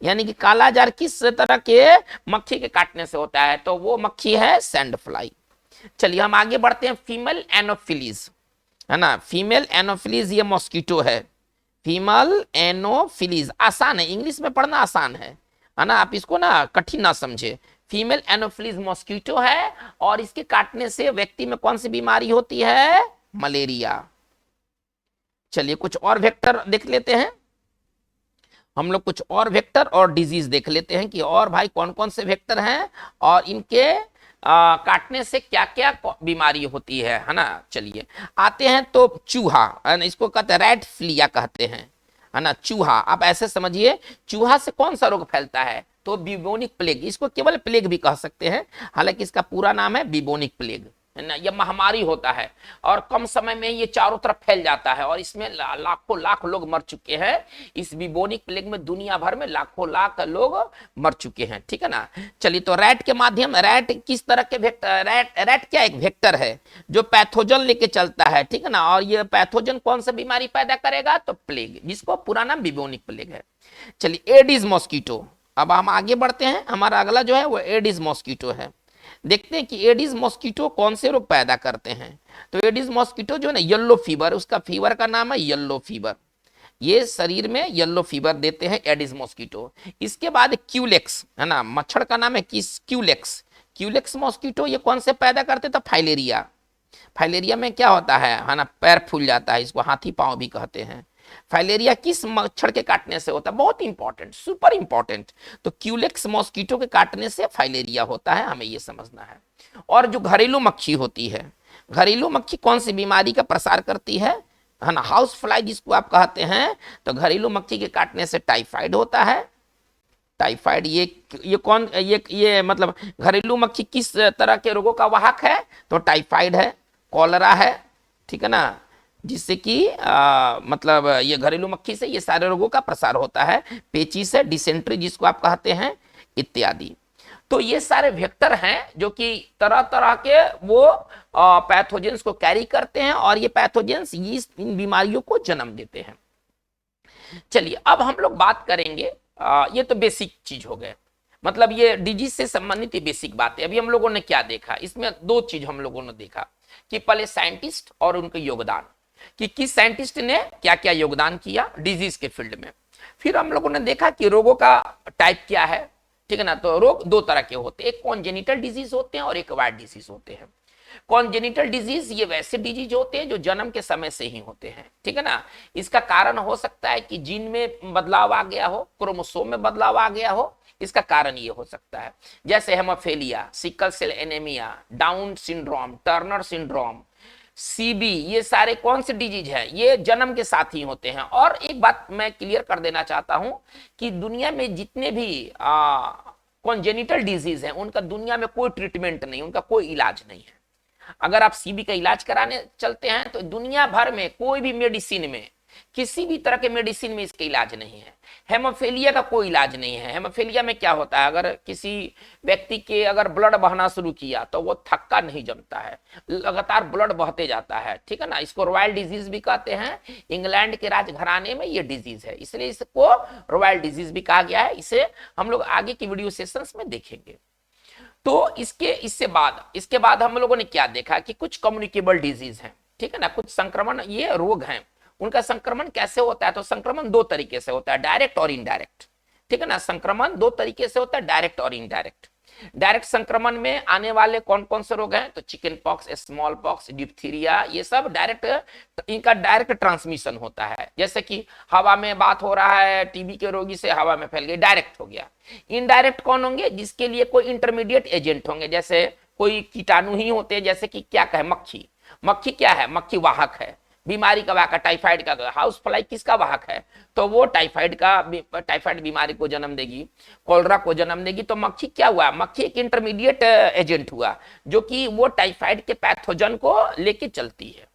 यानी कि कालाजार किस तरह के मक्खी के काटने से होता है, तो वो मक्खी है सैंड फ्लाई। चलिए हम आगे बढ़ते हैं, फीमेल एनोफिलीज, है ना, फीमेल एनोफिलीज ये मॉस्किटो है, फीमेल एनोफिलीज, आसान है, इंग्लिश में पढ़ना आसान है ना, आप इसको ना कठिन ना समझे। फीमेल एनोफिलीज मॉस्किटो है और इसके काटने से व्यक्ति में कौन सी बीमारी होती है, मलेरिया। चलिए कुछ और वेक्टर देख लेते हैं हम लोग, कुछ और वेक्टर और डिजीज देख लेते हैं कि और भाई कौन कौन से वेक्टर हैं और इनके काटने से क्या क्या बीमारी होती है ना। चलिए आते हैं तो चूहा, इसको कहते हैं रैट फ्लिया कहते हैं, है ना, चूहा। आप ऐसे समझिए चूहा से कौन सा रोग फैलता है, तो बिबोनिक प्लेग, इसको केवल प्लेग भी कह सकते हैं, हालांकि इसका पूरा नाम है बिबोनिक प्लेग, है ना। यह महामारी होता है और कम समय में ये चारों तरफ फैल जाता है और इसमें लाखों लाख लोग मर चुके हैं। इस बिबोनिक प्लेग में दुनिया भर में लाखों लाख लोग मर चुके हैं, ठीक है ना। चलिए तो रैट के माध्यम, रैट किस तरह के वेक्टर, रैट क्या एक वेक्टर है जो पैथोजन लेके चलता है, ठीक है ना, और ये पैथोजन कौन सा बीमारी पैदा करेगा, तो प्लेग, जिसको पूरा नाम बिबोनिक प्लेग है। चलिए एडिस मॉस्किटो, अब हम आगे बढ़ते हैं, हमारा अगला जो है वो एडिस मॉस्किटो है। देखते हैं कि एडिस मॉस्किटो कौन से रोग पैदा करते हैं। तो एडिस मॉस्किटो जो है ना, येलो फीवर, उसका फीवर का नाम है येलो फीवर, ये शरीर में येलो फीवर देते हैं एडिस मॉस्किटो। इसके बाद क्यूलेक्स, है ना, मच्छर का नाम है किस, क्यूलेक्स, क्यूलेक्स मॉस्किटो, ये कौन से पैदा करते, तो फाइलेरिया। फाइलेरिया में क्या होता है ना, पैर फूल जाता है, इसको हाथी पांव भी कहते हैं। फाइलेरिया किस मच्छर के काटने से होता है, बहुत इंपॉर्टेंट, सुपर इंपॉर्टेंट, तो क्यूलेक्स मॉस्किटो के काटने से फाइलेरिया होता है, हमें यह समझना है। और जो घरेलू मक्खी होती है, घरेलू मक्खी कौन सी बीमारी का प्रसार करती है ना, हाउस फ्लाई जिसको आप कहते हैं, तो घरेलू मक्खी के काटने से टाइफाइड होता है। टाइफाइड ये कौन, ये मतलब घरेलू मक्खी किस तरह के रोगों का वाहक है, तो टाइफाइड है, कॉलरा है, ठीक है ना, जिससे कि मतलब ये घरेलू मक्खी से ये सारे रोगों का प्रसार होता है, पेचिस है, डिसेंट्री जिसको आप कहते हैं, इत्यादि। तो ये सारे वेक्टर हैं जो कि तरह तरह के वो पैथोजेंस को कैरी करते हैं और ये पैथोजेंस इन बीमारियों को जन्म देते हैं। चलिए अब हम लोग बात करेंगे, ये तो बेसिक चीज हो गए, मतलब ये डिजीज से संबंधित ये बेसिक बात है। अभी हम लोगों ने क्या देखा, इसमें दो चीज हम लोगों ने देखा कि पहले साइंटिस्ट और उनके योगदान, कि किस साइंटिस्ट ने क्या क्या योगदान किया डिजीज के फील्ड में। फिर हम लोगों ने देखा कि रोगों का टाइप क्या है, ठीक है ना, तो रोग दो तरह के होते हैं, एक कॉन्जेनिटल डिजीज होते हैं और एक एक्वायर्ड डिजीज होते हैं। कॉन्जेनिटल डिजीज ये वैसे डिजीज होते हैं जो जन्म के समय से ही होते हैं, ठीक है ना। इसका कारण हो सकता है कि जीन में बदलाव आ गया हो, क्रोमोसोम में बदलाव आ गया हो, इसका कारण ये हो सकता है, जैसे haemophilia, sickle cell anaemia, Down syndrome, Turner syndrome, CB, ये सारे कौन से डिजीज है, ये जन्म के साथ ही होते हैं। और एक बात मैं क्लियर कर देना चाहता हूं कि दुनिया में जितने भी कॉन्जेनिटल डिजीज हैं उनका दुनिया में कोई ट्रीटमेंट नहीं, उनका कोई इलाज नहीं है। अगर आप सीबी का इलाज कराने चलते हैं तो दुनिया भर में कोई भी मेडिसिन में, किसी भी तरह के मेडिसिन में इसका इलाज नहीं है। हेमोफेलिया का कोई इलाज नहीं है। हेमोफेलिया में क्या होता है, अगर किसी व्यक्ति के अगर ब्लड बहना शुरू किया तो वो थक्का नहीं जमता है, लगातार ब्लड बहते जाता है, ठीक है ना। इसको रॉयल डिजीज भी कहते हैं, इंग्लैंड के राजघराने में ये डिजीज है, इसलिए इसको रॉयल डिजीज भी कहा गया है। इसे हम लोग आगे की वीडियो सेशंस में देखेंगे। तो इसके बाद हम लोगों ने क्या देखा कि कुछ कम्युनिकेबल डिजीज हैं, ठीक है ना, कुछ संक्रमण ये रोग हैं, उनका संक्रमण कैसे होता है, तो संक्रमण दो तरीके से होता है, डायरेक्ट और इनडायरेक्ट, ठीक है ना। संक्रमण दो तरीके से होता है, डायरेक्ट और इनडायरेक्ट। डायरेक्ट संक्रमण में आने वाले कौन कौन से रोग हैं, तो chicken pox, small pox, diphtheria, ये सब डायरेक्ट, इनका डायरेक्ट ट्रांसमिशन होता है। जैसे कि हवा में बात हो रहा है, टीबी के रोगी से हवा में फैल गई, डायरेक्ट हो गया। इनडायरेक्ट कौन होंगे, जिसके लिए कोई इंटरमीडिएट एजेंट होंगे, जैसे कोई कीटाणु ही होते हैं, जैसे कि क्या कहे, मक्खी। मक्खी क्या है, मक्खी वाहक है, बीमारी का वाहक, टाइफाइड का। हाउस फ्लाई किसका वाहक है, तो वो टाइफाइड बीमारी को जन्म देगी, कॉलरा को जन्म देगी। तो मक्खी क्या हुआ, मक्खी एक इंटरमीडिएट एजेंट हुआ जो कि वो टाइफाइड के पैथोजन को लेके चलती है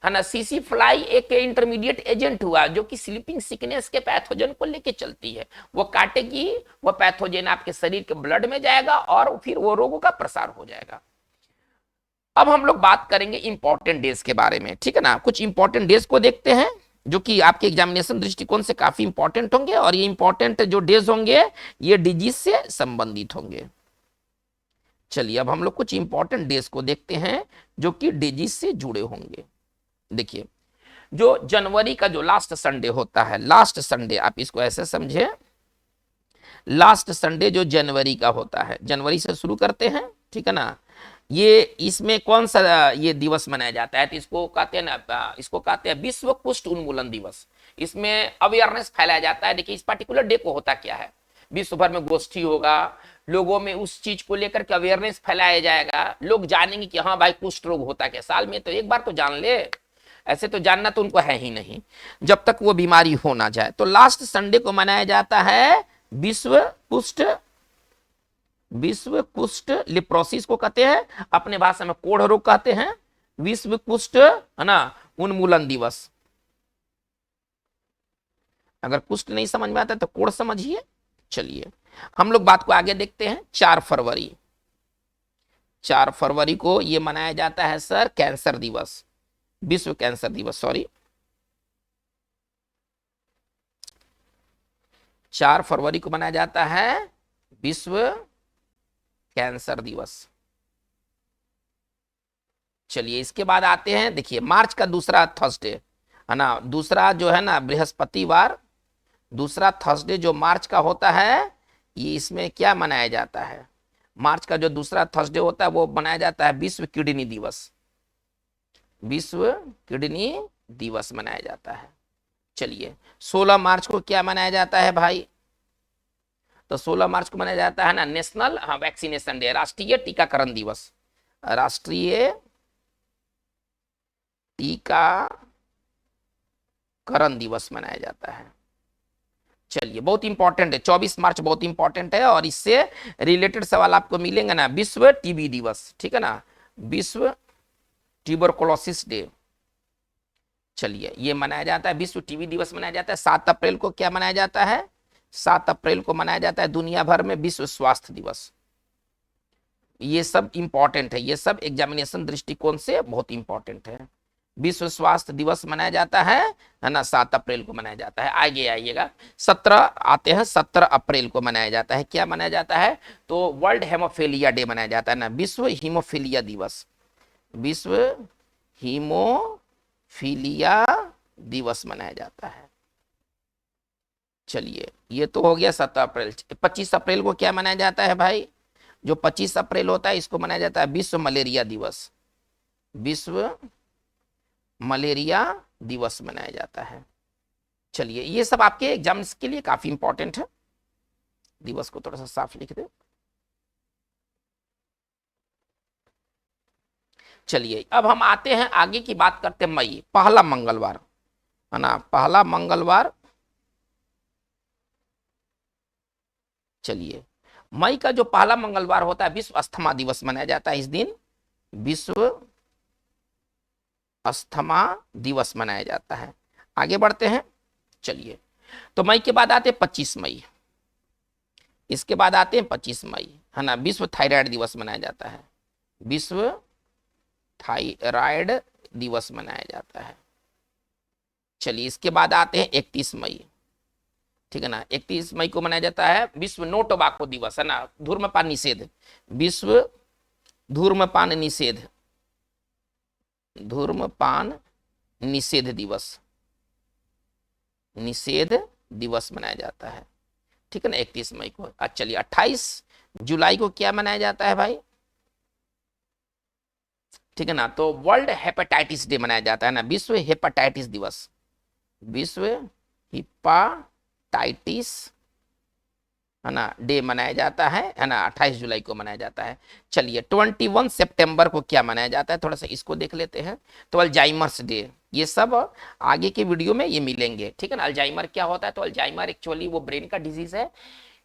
ना। सीसी फ्लाई एक इंटरमीडिएट एजेंट हुआ जो कि स्लीपिंग सिकनेस के पैथोजन को लेके चलती है, वो काटेगी, वो पैथोजन आपके शरीर के ब्लड में जाएगा और फिर वो रोगों का प्रसार हो जाएगा। अब हम लोग बात करेंगे इंपॉर्टेंट डेज के बारे में, ठीक है ना। कुछ इंपॉर्टेंट डेज को देखते हैं जो कि आपके एग्जामिनेशन दृष्टिकोण से काफी इंपॉर्टेंट होंगे, और ये इंपॉर्टेंट जो डेज होंगे ये डिजीज से संबंधित होंगे। चलिए अब हम लोग कुछ इंपॉर्टेंट डेज को देखते हैं जो कि डिजीज से जुड़े होंगे। देखिए, जो जनवरी का जो लास्ट संडे होता है, लास्ट संडे आप इसको ऐसे समझे, लास्ट संडे जो जनवरी का होता है, जनवरी से शुरू करते हैं, ठीक है ना, ये इसमें कौन सा ये दिवस मनाया जाता है, तो इसको कहते हैं ना, इसको कहते हैं विश्व कुष्ठ उन्मूलन दिवस। इसमें अवेयरनेस फैलाया जाता है। देखिए इस पर्टिकुलर डे को होता क्या है, विश्व भर में गोष्ठी होगा, लोगों में उस चीज को लेकर के अवेयरनेस फैलाया जाएगा, लोग जानेंगे कि हाँ भाई कुष्ठ रोग होता क्या, साल में तो एक बार तो जान ले, ऐसे तो जानना तो उनको है ही नहीं जब तक वो बीमारी हो ना जाए। तो लास्ट संडे को मनाया जाता है विश्व कुष्ठ, विश्व कुष्ठ लिप्रोसिस को कहते हैं, अपने भाषा में कोढ़ रोग कहते हैं, विश्व कुष्ठ है ना उन्मूलन दिवस। अगर कुष्ठ नहीं समझ में आता तो कोढ़ समझिए। चलिए हम लोग बात को आगे देखते हैं। 4 फरवरी, 4 फरवरी को यह मनाया जाता है सर कैंसर दिवस, विश्व कैंसर दिवस, सॉरी 4 फरवरी को मनाया जाता है विश्व कैंसर दिवस। चलिए इसके बाद आते हैं, देखिए मार्च का दूसरा थर्सडे है ना, दूसरा जो है ना बृहस्पतिवार, दूसरा थर्सडे जो मार्च का होता है, ये इसमें क्या मनाया जाता है, मार्च का जो दूसरा थर्सडे होता है वो मनाया जाता है विश्व किडनी दिवस, विश्व किडनी दिवस मनाया जाता है। चलिए 16 मार्च को क्या मनाया जाता है भाई, तो 16 मार्च को मनाया जाता है ना नेशनल वैक्सीनेशन डे, राष्ट्रीय टीकाकरण दिवस, राष्ट्रीय टीकाकरण दिवस मनाया जाता है। चलिए बहुत इंपॉर्टेंट है, 24 मार्च बहुत इंपॉर्टेंट है, और इससे रिलेटेड सवाल आपको मिलेंगे ना, विश्व टीबी दिवस, ठीक है ना, विश्व ट्यूबरकुलोसिस डे। चलिए ये मनाया जाता है, विश्व टीबी दिवस मनाया जाता है। 7 अप्रैल को क्या मनाया जाता है, 7 अप्रैल को मनाया जाता है दुनिया भर में विश्व स्वास्थ्य दिवस। ये सब इंपॉर्टेंट है, ये सब एग्जामिनेशन दृष्टिकोण से बहुत इंपॉर्टेंट है। विश्व स्वास्थ्य दिवस मनाया जाता है ना, 7 अप्रैल को मनाया जाता है। आगे आइएगा 17 आते हैं, 17 अप्रैल को मनाया जाता है, क्या मनाया जाता है, तो वर्ल्ड हेमोफीलिया डे मनाया जाता है ना, विश्व हीमोफीलिया दिवस, विश्व हीमोफीलिया दिवस मनाया जाता है। चलिए ये तो हो गया 17 अप्रैल। 25 अप्रैल को क्या मनाया जाता है भाई, जो 25 अप्रैल होता है इसको मनाया जाता है विश्व मलेरिया दिवस, विश्व मलेरिया दिवस मनाया जाता है। चलिए ये सब आपके एग्जाम्स के लिए काफी इंपॉर्टेंट है, दिवस को थोड़ा सा साफ लिख दे। चलिए अब हम आते हैं आगे की बात करते हैं, मई पहला मंगलवार है ना, पहला मंगलवार। चलिए मई का जो पहला मंगलवार होता है विश्व अस्थमा दिवस मनाया जाता है, इस दिन विश्व अस्थमा दिवस मनाया जाता है। आगे बढ़ते हैं। चलिए तो मई के बाद आते हैं 25 मई, इसके बाद आते हैं 25 मई है ना, विश्व थायराइड दिवस मनाया जाता है, विश्व थायराइड दिवस मनाया जाता है। चलिए इसके बाद आते हैं 31 मई, ठीक है ना, 31 मई को मनाया जाता है विश्व नो टोबैको दिवस है ना, धूम्रपान निषेध, विश्व धूम्रपान निषेध, धूम्रपान निषेध दिवस, निषेध दिवस मनाया जाता है, ठीक है ना, 31 मई को। चलिए 28 जुलाई को क्या मनाया जाता है भाई, ठीक है ना, तो वर्ल्ड हेपेटाइटिस डे मनाया जाता है ना, विश्व हेपेटाइटिस दिवस, विश्व हेपेटाइटिस है ना डे मनाया जाता है ना, 28 जुलाई को मनाया जाता है। चलिए 21 सितंबर को क्या मनाया जाता है, थोड़ा सा इसको देख लेते हैं, तो अल्जाइमर्स डे, ये सब आगे के वीडियो में ये मिलेंगे, ठीक है ना। अल्जाइमर क्या होता है, तो अल्जाइमर एक्चुअली वो ब्रेन का डिजीज है,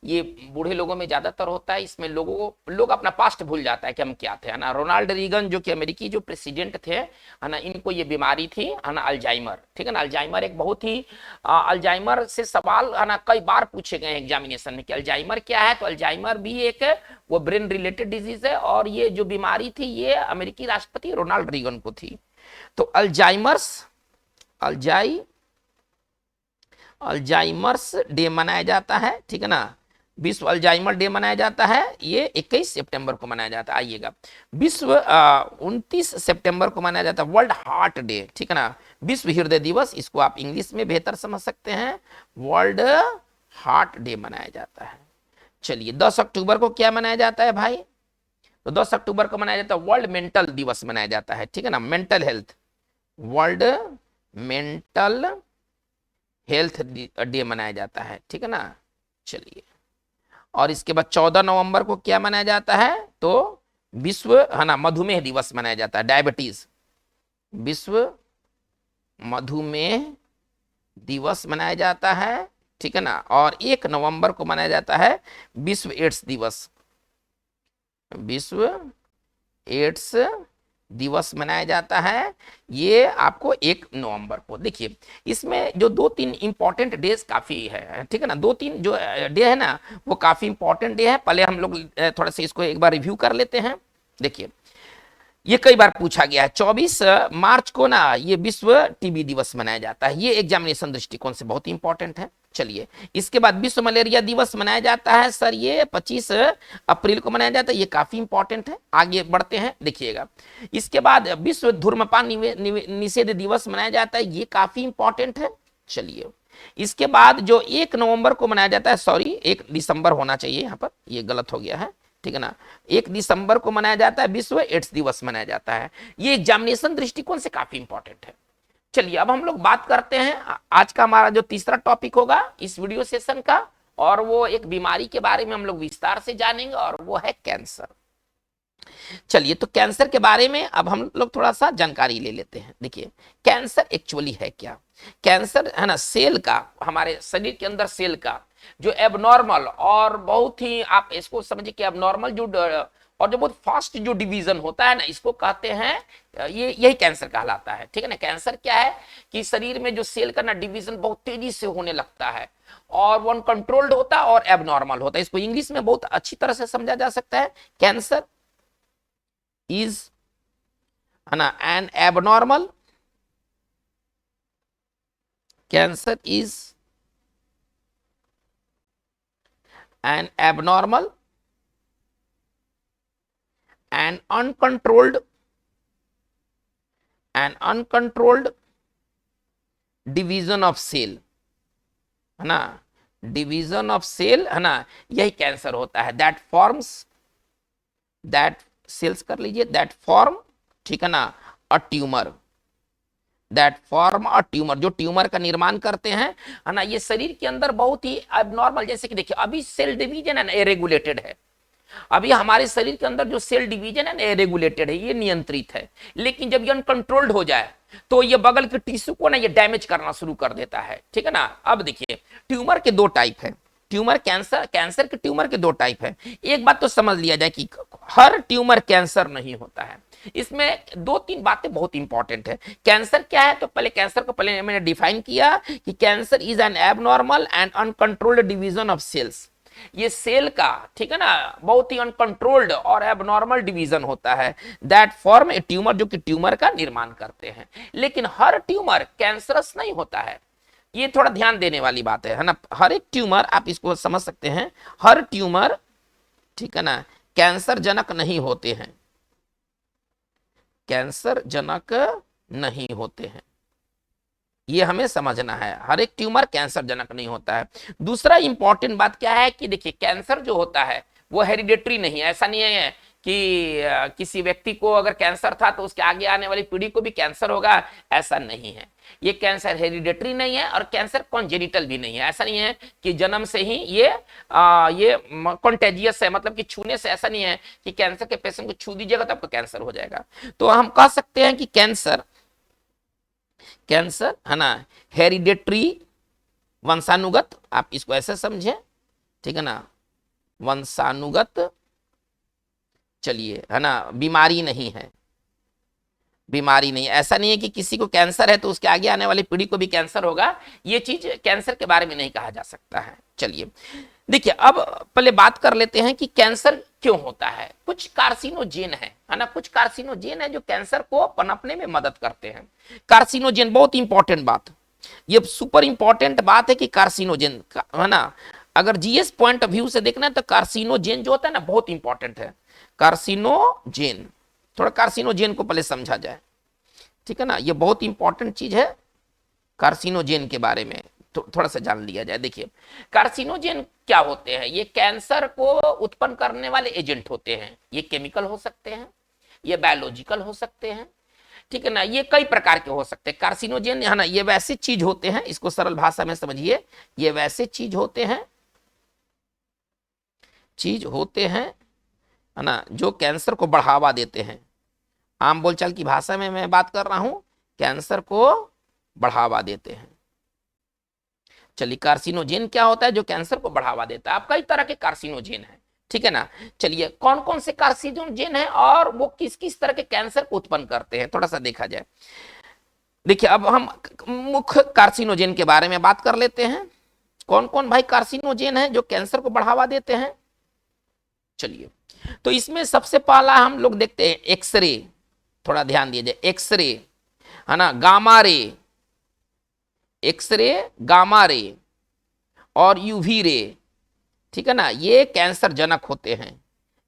ये बूढ़े लोगों में ज्यादातर होता है, इसमें लोग अपना पास्ट भूल जाता है कि हम क्या थे, है ना। रोनाल्ड रीगन जो कि अमेरिकी जो प्रेसिडेंट थे, है ना, इनको ये बीमारी थी, है ना, अल्जाइमर, ठीक है ना। अल्जाइमर एक बहुत ही अल्जाइमर से सवाल है ना कई बार पूछे गए एग्जामिनेशन में कि अल्जाइमर क्या है, तो अल्जाइमर भी एक वो ब्रेन रिलेटेड डिजीज है, और ये जो बीमारी थी ये अमेरिकी राष्ट्रपति रोनाल्ड रीगन को थी। तो अल्जाइमर अल्जाइमर्स डे मनाया जाता है, ठीक है ना। विश्व अल्जाइमर डे मनाया जाता है, ये 21 सितंबर को मनाया जाता है। आइएगा, विश्व 29 सितंबर को मनाया जाता है वर्ल्ड हार्ट डे, ठीक है ना। विश्व हृदय दिवस, इसको आप इंग्लिश में बेहतर समझ सकते हैं, वर्ल्ड हार्ट डे मनाया जाता है। चलिए, 10 अक्टूबर को क्या मनाया जाता है भाई? तो 10 अक्टूबर को मनाया जाता है वर्ल्ड मेंटल दिवस मनाया जाता है, ठीक है ना। Mental health, world mental health day मनाया जाता है, ठीक है ना। चलिए, और इसके बाद 14 नवंबर को क्या मनाया जाता है? तो विश्व, है ना, मधुमेह दिवस मनाया जाता है, डायबिटीज, विश्व मधुमेह दिवस मनाया जाता है, ठीक है ना। और 1 नवंबर को मनाया जाता है विश्व एड्स दिवस, विश्व एड्स दिवस मनाया जाता है, ये आपको 1 नवंबर को। देखिए, इसमें जो 2-3 इंपॉर्टेंट डेज काफी है, ठीक है ना। 2-3 जो डे है ना, वो काफी इंपॉर्टेंट डे है। पहले हम लोग थोड़ा सा इसको एक बार रिव्यू कर लेते हैं। देखिए, ये कई बार पूछा गया है। 24 मार्च को ना ये विश्व टीबी दिवस मनाया जाता है, ये एग्जामिनेशन दृष्टिकोण से बहुत इंपॉर्टेंट है। चलिए, इसके बाद विश्व मलेरिया दिवस मनाया जाता है सर, ये 25 अप्रैल को मनाया जाता है, ये काफी इंपॉर्टेंट है। आगे बढ़ते हैं, देखिएगा। इसके बाद विश्व धूम्रपान निषेध दिवस मनाया जाता है, ये काफी इंपॉर्टेंट है। चलिए, इसके बाद जो 1 नवंबर को मनाया जाता है, सॉरी 1 दिसंबर होना चाहिए, यहाँ पर ये गलत हो गया है, ठीक है ना। 1 दिसंबर को मनाया जाता है विश्व एड्स दिवस मनाया जाता है, ये एग्जामिनेशन दृष्टिकोण से काफी इंपॉर्टेंट है। चलिए, अब हम लोग बात करते हैं आज का हमारा जो तीसरा टॉपिक होगा इस वीडियो सेशन का, और वो एक बीमारी के बारे में हम लोग विस्तार से जानेंगे, और वो है कैंसर। चलिए, तो कैंसर के बारे में अब हम लोग थोड़ा सा जानकारी ले लेते हैं। देखिए, कैंसर एक्चुअली है क्या? कैंसर, है ना, सेल का, हमारे शरीर के अंदर सेल का जो एबनॉर्मल और बहुत ही, आप इसको समझिए कि एबनॉर्मल जो और जो बहुत फास्ट जो डिवीजन होता है ना, इसको कहते हैं, ये यही कैंसर कहलाता है, ठीक है ना। कैंसर क्या है कि शरीर में जो सेल का ना डिवीजन बहुत तेजी से होने लगता है, और वो अनकंट्रोल्ड होता है और एबनॉर्मल होता है। इसको इंग्लिश में बहुत अच्छी तरह से समझा जा सकता है, कैंसर इज, है ना, an abnormal, cancer is an abnormal and uncontrolled division of cell, है ना, डिवीजन ऑफ सेल, है ना, यही कैंसर होता है। दैट फॉर्म्स, दैट सेल्स कर लीजिए, दैट फॉर्म, ठीक है ना, a tumour, that form a tumour, जो ट्यूमर का निर्माण करते हैं, है ना। ये शरीर के अंदर बहुत ही एबनॉर्मल, जैसे कि देखिए अभी सेल डिवीजन है ना, इरेगुलेटेड है। अभी हमारे शरीर के अंदर जो सेल डिवीजन है ना, रेगुलेटेड है, ये नियंत्रित है। लेकिन जब ये अनकंट्रोल्ड हो जाए तो ये बगल के टिश्यू को ना ये डैमेज करना शुरू कर देता है, ठीक है ना। अब देखिए, ट्यूमर के 2 टाइप है, ट्यूमर कैंसर के ट्यूमर के 2 टाइप है। एक बात तो समझ लिया जाए कि हर ट्यूमर कैंसर नहीं होता है। इसमें 2-3 बातें बहुत इंपॉर्टेंट है। कैंसर क्या है? तो पहले कैंसर को पहले मैंने डिफाइन किया कि cancer is an abnormal and uncontrolled division of cells. ये सेल का, ठीक है ना, बहुत ही अनकंट्रोल्ड और एबनॉर्मल डिवीजन होता है, दैट फॉर्म ए ट्यूमर, जो कि ट्यूमर का निर्माण करते हैं। लेकिन हर ट्यूमर कैंसरस नहीं होता है, ये थोड़ा ध्यान देने वाली बात है ना। हर एक ट्यूमर, आप इसको समझ सकते हैं, हर ट्यूमर, ठीक है ना, कैंसर जनक नहीं होते हैं, कैंसर जनक नहीं होते हैं, ये हमें समझना है। हर एक ट्यूमर कैंसर जनक नहीं होता है। दूसरा इंपॉर्टेंट बात क्या है कि देखिए, कैंसर जो होता है वो हेरिडेटरी नहीं है। ऐसा नहीं है कि किसी व्यक्ति को अगर कैंसर था तो उसके आगे आने वाली पीढ़ी को भी कैंसर होगा, ऐसा नहीं है। ये कैंसर हेरिडेटरी नहीं है, और कैंसर कॉन्जेनिटल भी नहीं है। ऐसा नहीं है कि जन्म से ही ये कॉन्टेजियस है, मतलब कि छूने से, ऐसा नहीं है कि कैंसर के पेशेंट को छू दीजिएगा तो आपको कैंसर हो जाएगा। तो हम कह सकते हैं कि कैंसर, है ना, हेरिडेटरी, वंशानुगत, आप इसको ऐसे समझें, ठीक है ना, वंशानुगत, चलिए, है ना, बीमारी नहीं है, बीमारी नहीं। ऐसा नहीं है कि किसी को कैंसर है तो उसके आगे आने वाली पीढ़ी को भी कैंसर होगा, ये चीज कैंसर के बारे में नहीं कहा जा सकता है। चलिए, देखिए, अब पहले बात कर लेते हैं कि कैंसर क्यों होता है। कुछ कार्सिनोजेन है ना, कुछ कार्सिनोजेन है जो कैंसर को पनपने में मदद करते हैं। कार्सिनोजेन, बहुत इंपॉर्टेंट बात, ये सुपर इंपॉर्टेंट बात है कि कार्सिनोजेन है ना, अगर जीएस पॉइंट ऑफ व्यू से देखना है तो कार्सिनोजेन जो होता है ना बहुत इंपॉर्टेंट है। कार्सिनोजेन, थोड़ा कार्सिनोजेन को पहले समझा जाए, ठीक है ना, ये बहुत इंपॉर्टेंट चीज है। कार्सिनोजेन के बारे में थोड़ा सा जान लिया जाए। देखिए कार्सिनोजेन क्या होते हैं, ये कैंसर को उत्पन्न करने वाले एजेंट होते हैं। ये केमिकल हो सकते हैं, ये बायोलॉजिकल हो सकते हैं, ठीक है ना, ये कई प्रकार के हो सकते हैं कार्सिनोजेन, है ना। ये वैसे चीज होते हैं, इसको सरल भाषा में समझिए, ये वैसे चीज होते हैं है ना, जो कैंसर को बढ़ावा देते हैं। आम बोलचाल की भाषा में मैं बात कर रहा हूं, कैंसर को बढ़ावा देते हैं। चलिए कार्सिनोजेन क्या होता है, जो कैंसर को बढ़ावा देता है। आप कई तरह के कार्सिनोजेन है, ठीक है ना। चलिए कौन कौन से कार्सिनोजेन है और वो किस किस तरह के कैंसर को उत्पन्न करते हैं, थोड़ा सा देखा जाए। देखिए अब हम मुख्य कार्सिनोजेन के बारे में बात कर लेते हैं। कौन कौन भाई कार्सिनोजेन है जो कैंसर को बढ़ावा देते हैं। चलिए तो इसमें सबसे पहला हम लोग देखते हैं एक्सरे, थोड़ा ध्यान दिया जाए, एक्सरे है ना, गामा रे, एक्सरे, गामा रे और यूवी रे, ठीक है ना, ये कैंसर जनक होते हैं,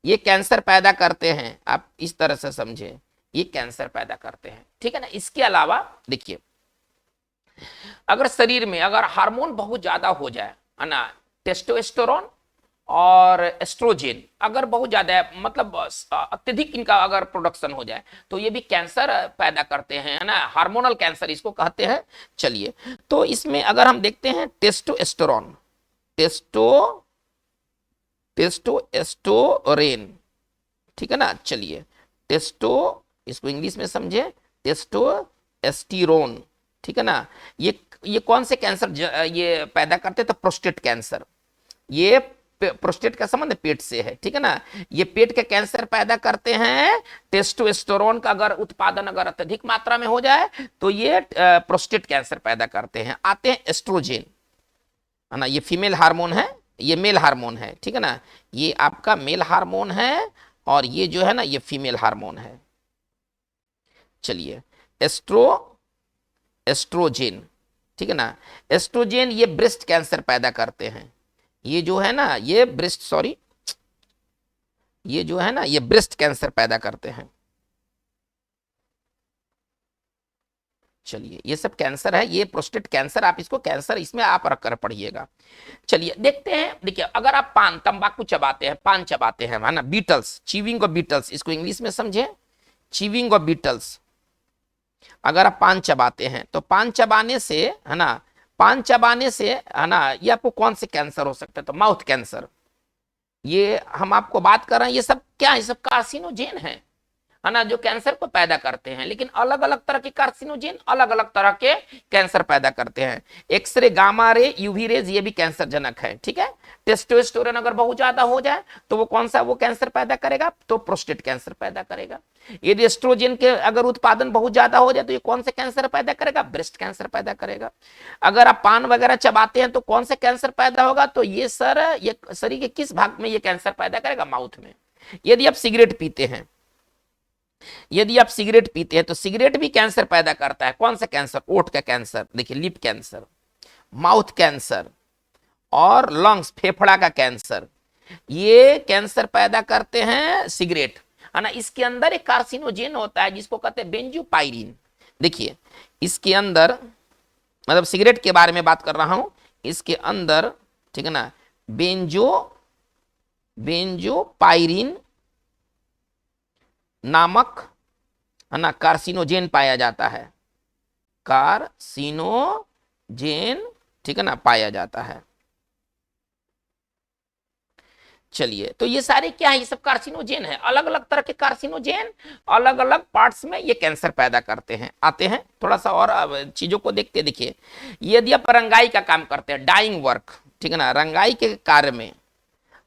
ये कैंसर पैदा करते हैं। आप इस तरह से समझे, ये कैंसर पैदा करते हैं, ठीक है ना। इसके अलावा देखिए अगर शरीर में अगर हार्मोन बहुत ज्यादा हो जाए, है ना, टेस्टोस्टेरोन और एस्ट्रोजेन अगर बहुत ज्यादा है, मतलब अत्यधिक इनका अगर प्रोडक्शन हो जाए तो ये भी कैंसर पैदा करते हैं, है ना, हार्मोनल कैंसर इसको कहते हैं। चलिए तो इसमें अगर हम देखते हैं टेस्टोस्टेरोन, टेस्टोस्टेरोन, ठीक है ना। चलिए इसको इंग्लिश में समझे, टेस्टोस्टेरोन, ठीक है ना। ये कौन से कैंसर ये पैदा करते हैं, तो प्रोस्टेट कैंसर। ये प्रोस्टेट का संबंध पेट से है, ठीक है ना, ये पेट के कैंसर पैदा करते हैं। टेस्टोस्टेरोन का अगर उत्पादन अगर अत्यधिक मात्रा में हो जाए तो ये प्रोस्टेट कैंसर पैदा करते हैं। आते हैं एस्ट्रोजेन, है ना, ये फीमेल हार्मोन है, ये मेल हार्मोन है, ठीक है ना, ये आपका मेल हार्मोन है और ये जो है ना ये फीमेल हार्मोन है। चलिए एस्ट्रोजेन, ठीक है ना, एस्ट्रोजेन ये ब्रेस्ट कैंसर पैदा करते हैं। ये जो है ना ये ये जो है ना ये ब्रेस्ट कैंसर पैदा करते हैं। चलिए ये सब कैंसर है, ये प्रोस्टेट कैंसर, आप इसको कैंसर इसमें आप रख कर पढ़िएगा। चलिए देखते हैं, देखिए अगर आप पान तंबाकू चबाते हैं, पान चबाते हैं, है ना, बीटल्स, चीविंग ऑफ बीटल्स, इसको इंग्लिश में समझे, चीविंग ऑफ बीटल्स। अगर आप पान चबाते हैं तो पान चबाने से, है ना, पान चबाने से, है ना, ये आपको कौन से कैंसर हो सकता है, तो माउथ कैंसर। ये हम आपको बात कर रहे हैं, ये सब क्या है, ये सब कार्सिनोजेन है ना, जो कैंसर को पैदा करते हैं। लेकिन अलग अलग तरह के कार्सिनोजेन अलग अलग तरह के कैंसर पैदा करते हैं। X ray, gamma ray, UV rays ये भी कैंसर जनक है, ठीक है। टेस्टोस्टेरोन अगर बहुत ज्यादा हो जाए तो वो कौन सा वो कैंसर पैदा करेगा, तो प्रोस्टेट कैंसर पैदा करेगा। यदि एस्ट्रोजन के अगर उत्पादन बहुत ज्यादा हो जाए तो ये कौन से कैंसर पैदा करेगा, ब्रेस्ट कैंसर पैदा करेगा। अगर आप पान वगैरह चबाते हैं तो कौन से कैंसर पैदा होगा, तो ये शरीर के किस भाग में ये कैंसर पैदा करेगा, माउथ में। यदि आप सिगरेट पीते हैं, तो सिगरेट भी कैंसर पैदा करता है। कौन सा कैंसर, ओठ का कैंसर, देखिए लिप कैंसर, माउथ कैंसर और लंग्स, फेफड़ा का कैंसर, ये कैंसर पैदा करते हैं सिगरेट, है ना। इसके अंदर एक कार्सिनोजेन होता है जिसको कहते हैं बेंजोपायरिन। देखिए इसके अंदर, मतलब सिगरेट के बारे में बात कर रहा हूं, इसके अंदर, ठीक है ना, बेंजोपायरिन नामक, है ना, कार्सिनोजेन पाया जाता है, कार्सिनोजेन, ठीक है ना, पाया जाता है। चलिए तो ये सारे क्या है, ये सब कार्सिनोजेन है। अलग अलग तरह के कार्सिनोजेन अलग अलग पार्ट्स में ये कैंसर पैदा करते हैं। आते हैं थोड़ा सा और चीजों को देखते, देखिए यदि आप रंगाई का काम करते हैं, डाइंग वर्क, ठीक है ना, रंगाई के कार्य में,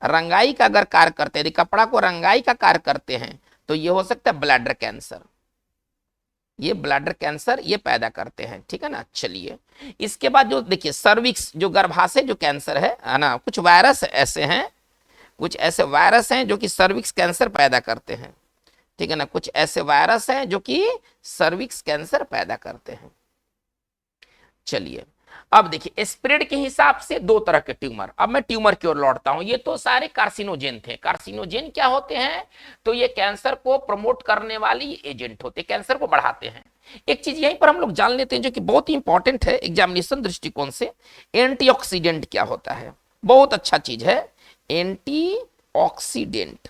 रंगाई का अगर कार्य करते हैं, कपड़ा को रंगाई का कार्य करते हैं, तो ये हो सकता है ब्लैडर कैंसर, ये ब्लैडर कैंसर ये पैदा करते हैं, ठीक है ना। चलिए इसके बाद जो देखिए सर्विक्स, जो गर्भाशय जो कैंसर है ना, कुछ वायरस ऐसे हैं, कुछ ऐसे वायरस हैं जो कि सर्विक्स कैंसर पैदा करते हैं, ठीक है ना, कुछ ऐसे वायरस हैं जो कि सर्विक्स कैंसर पैदा करते हैं। चलिए अब देखिए स्प्रेड के हिसाब से दो तरह के ट्यूमर। अब मैं ट्यूमर की ओर लौटता हूं। ये तो सारे कार्सिनोजेन थे। कार्सिनोजेन क्या होते हैं? तो ये कैंसर को प्रमोट करने वाली एजेंट होते हैं, कैंसर को बढ़ाते हैं। एक चीज यहीं पर हम लोग जान लेते हैं जो कि बहुत ही इंपॉर्टेंट है एग्जामिनेशन दृष्टिकोण से। एंटीऑक्सीडेंट क्या होता है? बहुत अच्छा चीज है एंटीऑक्सीडेंट।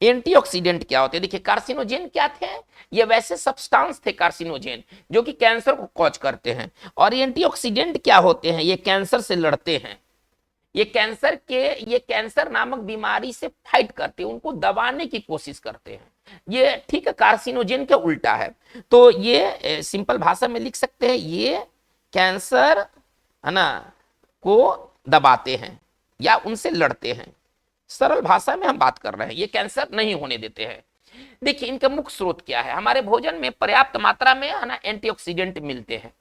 एंटीऑक्सीडेंट क्या होते हैं? देखिए कार्सिनोजेन क्या थे? ये वैसे सब्सटेंस थे कार्सिनोजेन जो कि कैंसर को कॉज करते हैं। और एंटीऑक्सीडेंट क्या होते हैं? ये कैंसर से लड़ते हैं। ये कैंसर नामक बीमारी से फाइट करते हैं, उनको दबाने की कोशिश करते हैं। ये ठीक है कार्सिनोजेन के उल्टा है। तो ये सिंपल भाषा में लिख सकते हैं, ये कैंसर है ना को दबाते हैं या उनसे लड़ते हैं। सरल भाषा में हम बात कर रहे हैं, ये कैंसर नहीं होने देते हैं। देखिए इनका मुख्य स्रोत क्या है? हमारे भोजन में पर्याप्त मात्रा में है ना एंटीऑक्सीडेंट मिलते हैं।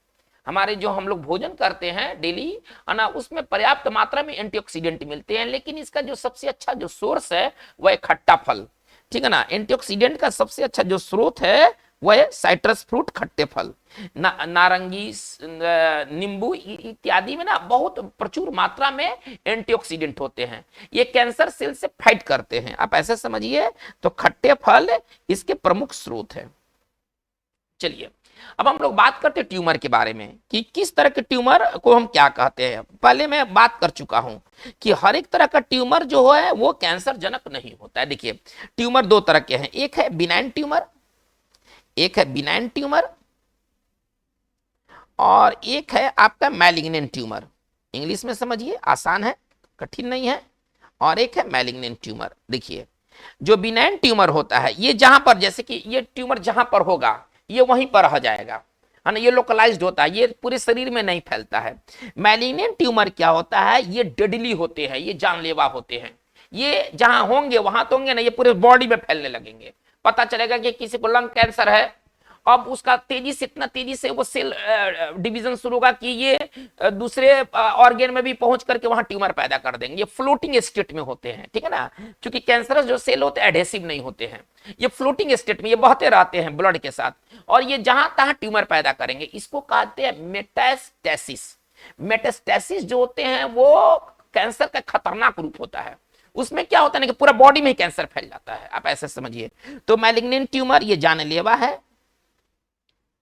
हमारे जो हम लोग भोजन करते हैं डेली है ना, उसमें पर्याप्त मात्रा में एंटीऑक्सीडेंट मिलते हैं। लेकिन इसका जो सबसे अच्छा जो सोर्स है वह है खट्टा फल। ठीक है ना, एंटीऑक्सीडेंट का सबसे अच्छा जो स्रोत है वह है साइट्रस फ्रूट, खट्टे फल। नारंगी, नींबू इत्यादि में ना बहुत प्रचुर मात्रा में एंटीऑक्सीडेंट होते हैं। ये कैंसर सेल से फाइट करते हैं, आप ऐसे समझिए। तो खट्टे फल इसके प्रमुख स्रोत है। चलिए अब हम लोग बात करते हैं ट्यूमर के बारे में कि किस तरह के ट्यूमर को हम क्या कहते हैं। पहले मैं बात कर चुका हूं कि हर एक तरह का ट्यूमर जो है वो कैंसर जनक नहीं होता है। देखिए ट्यूमर दो तरह के हैं, एक है बिनाइन ट्यूमर, एक है बिनाइन ट्यूमर और एक है आपका मैलिग्नेंट ट्यूमर। इंग्लिश में समझिए, आसान है, कठिन नहीं है। और एक है मैलिग्नेंट ट्यूमर। देखिए जो बिनाइन ट्यूमर होता है ये जहां पर, जैसे कि ये ट्यूमर जहां पर होगा ये वहीं पर रह जाएगा, है ना, ये लोकलाइज्ड होता है, ये पूरे शरीर में नहीं फैलता है। मैलिग्नेंट ट्यूमर क्या होता है? ये डेडली होते हैं, ये जानलेवा होते हैं। ये जहां होंगे वहां तो होंगे ना, ये पूरे बॉडी में फैलने लगेंगे। पता चलेगा कि किसी को लंग कैंसर है, अब उसका तेजी से, इतना तेजी से वो सेल डिवीजन शुरू होगा कि ये दूसरे ऑर्गेन में भी पहुंच करके वहां ट्यूमर पैदा कर देंगे। ये फ्लोटिंग स्टेट में होते हैं, ठीक है ना, क्योंकि कैंसरस जो सेल होते हैं एडहेसिव नहीं होते हैं, ये फ्लोटिंग स्टेट में, ये बहते रहते हैं ब्लड के साथ और ये जहां तहां ट्यूमर पैदा करेंगे। इसको कहते हैं मेटास्टेसिस। मेटास्टेसिस जो होते हैं वो कैंसर का खतरनाक रूप होता है। उसमें क्या होता है ना कि पूरा बॉडी में ही कैंसर फैल जाता है, आप ऐसे समझिए। तो मैलिग्नेंट ट्यूमर ये जानलेवा है,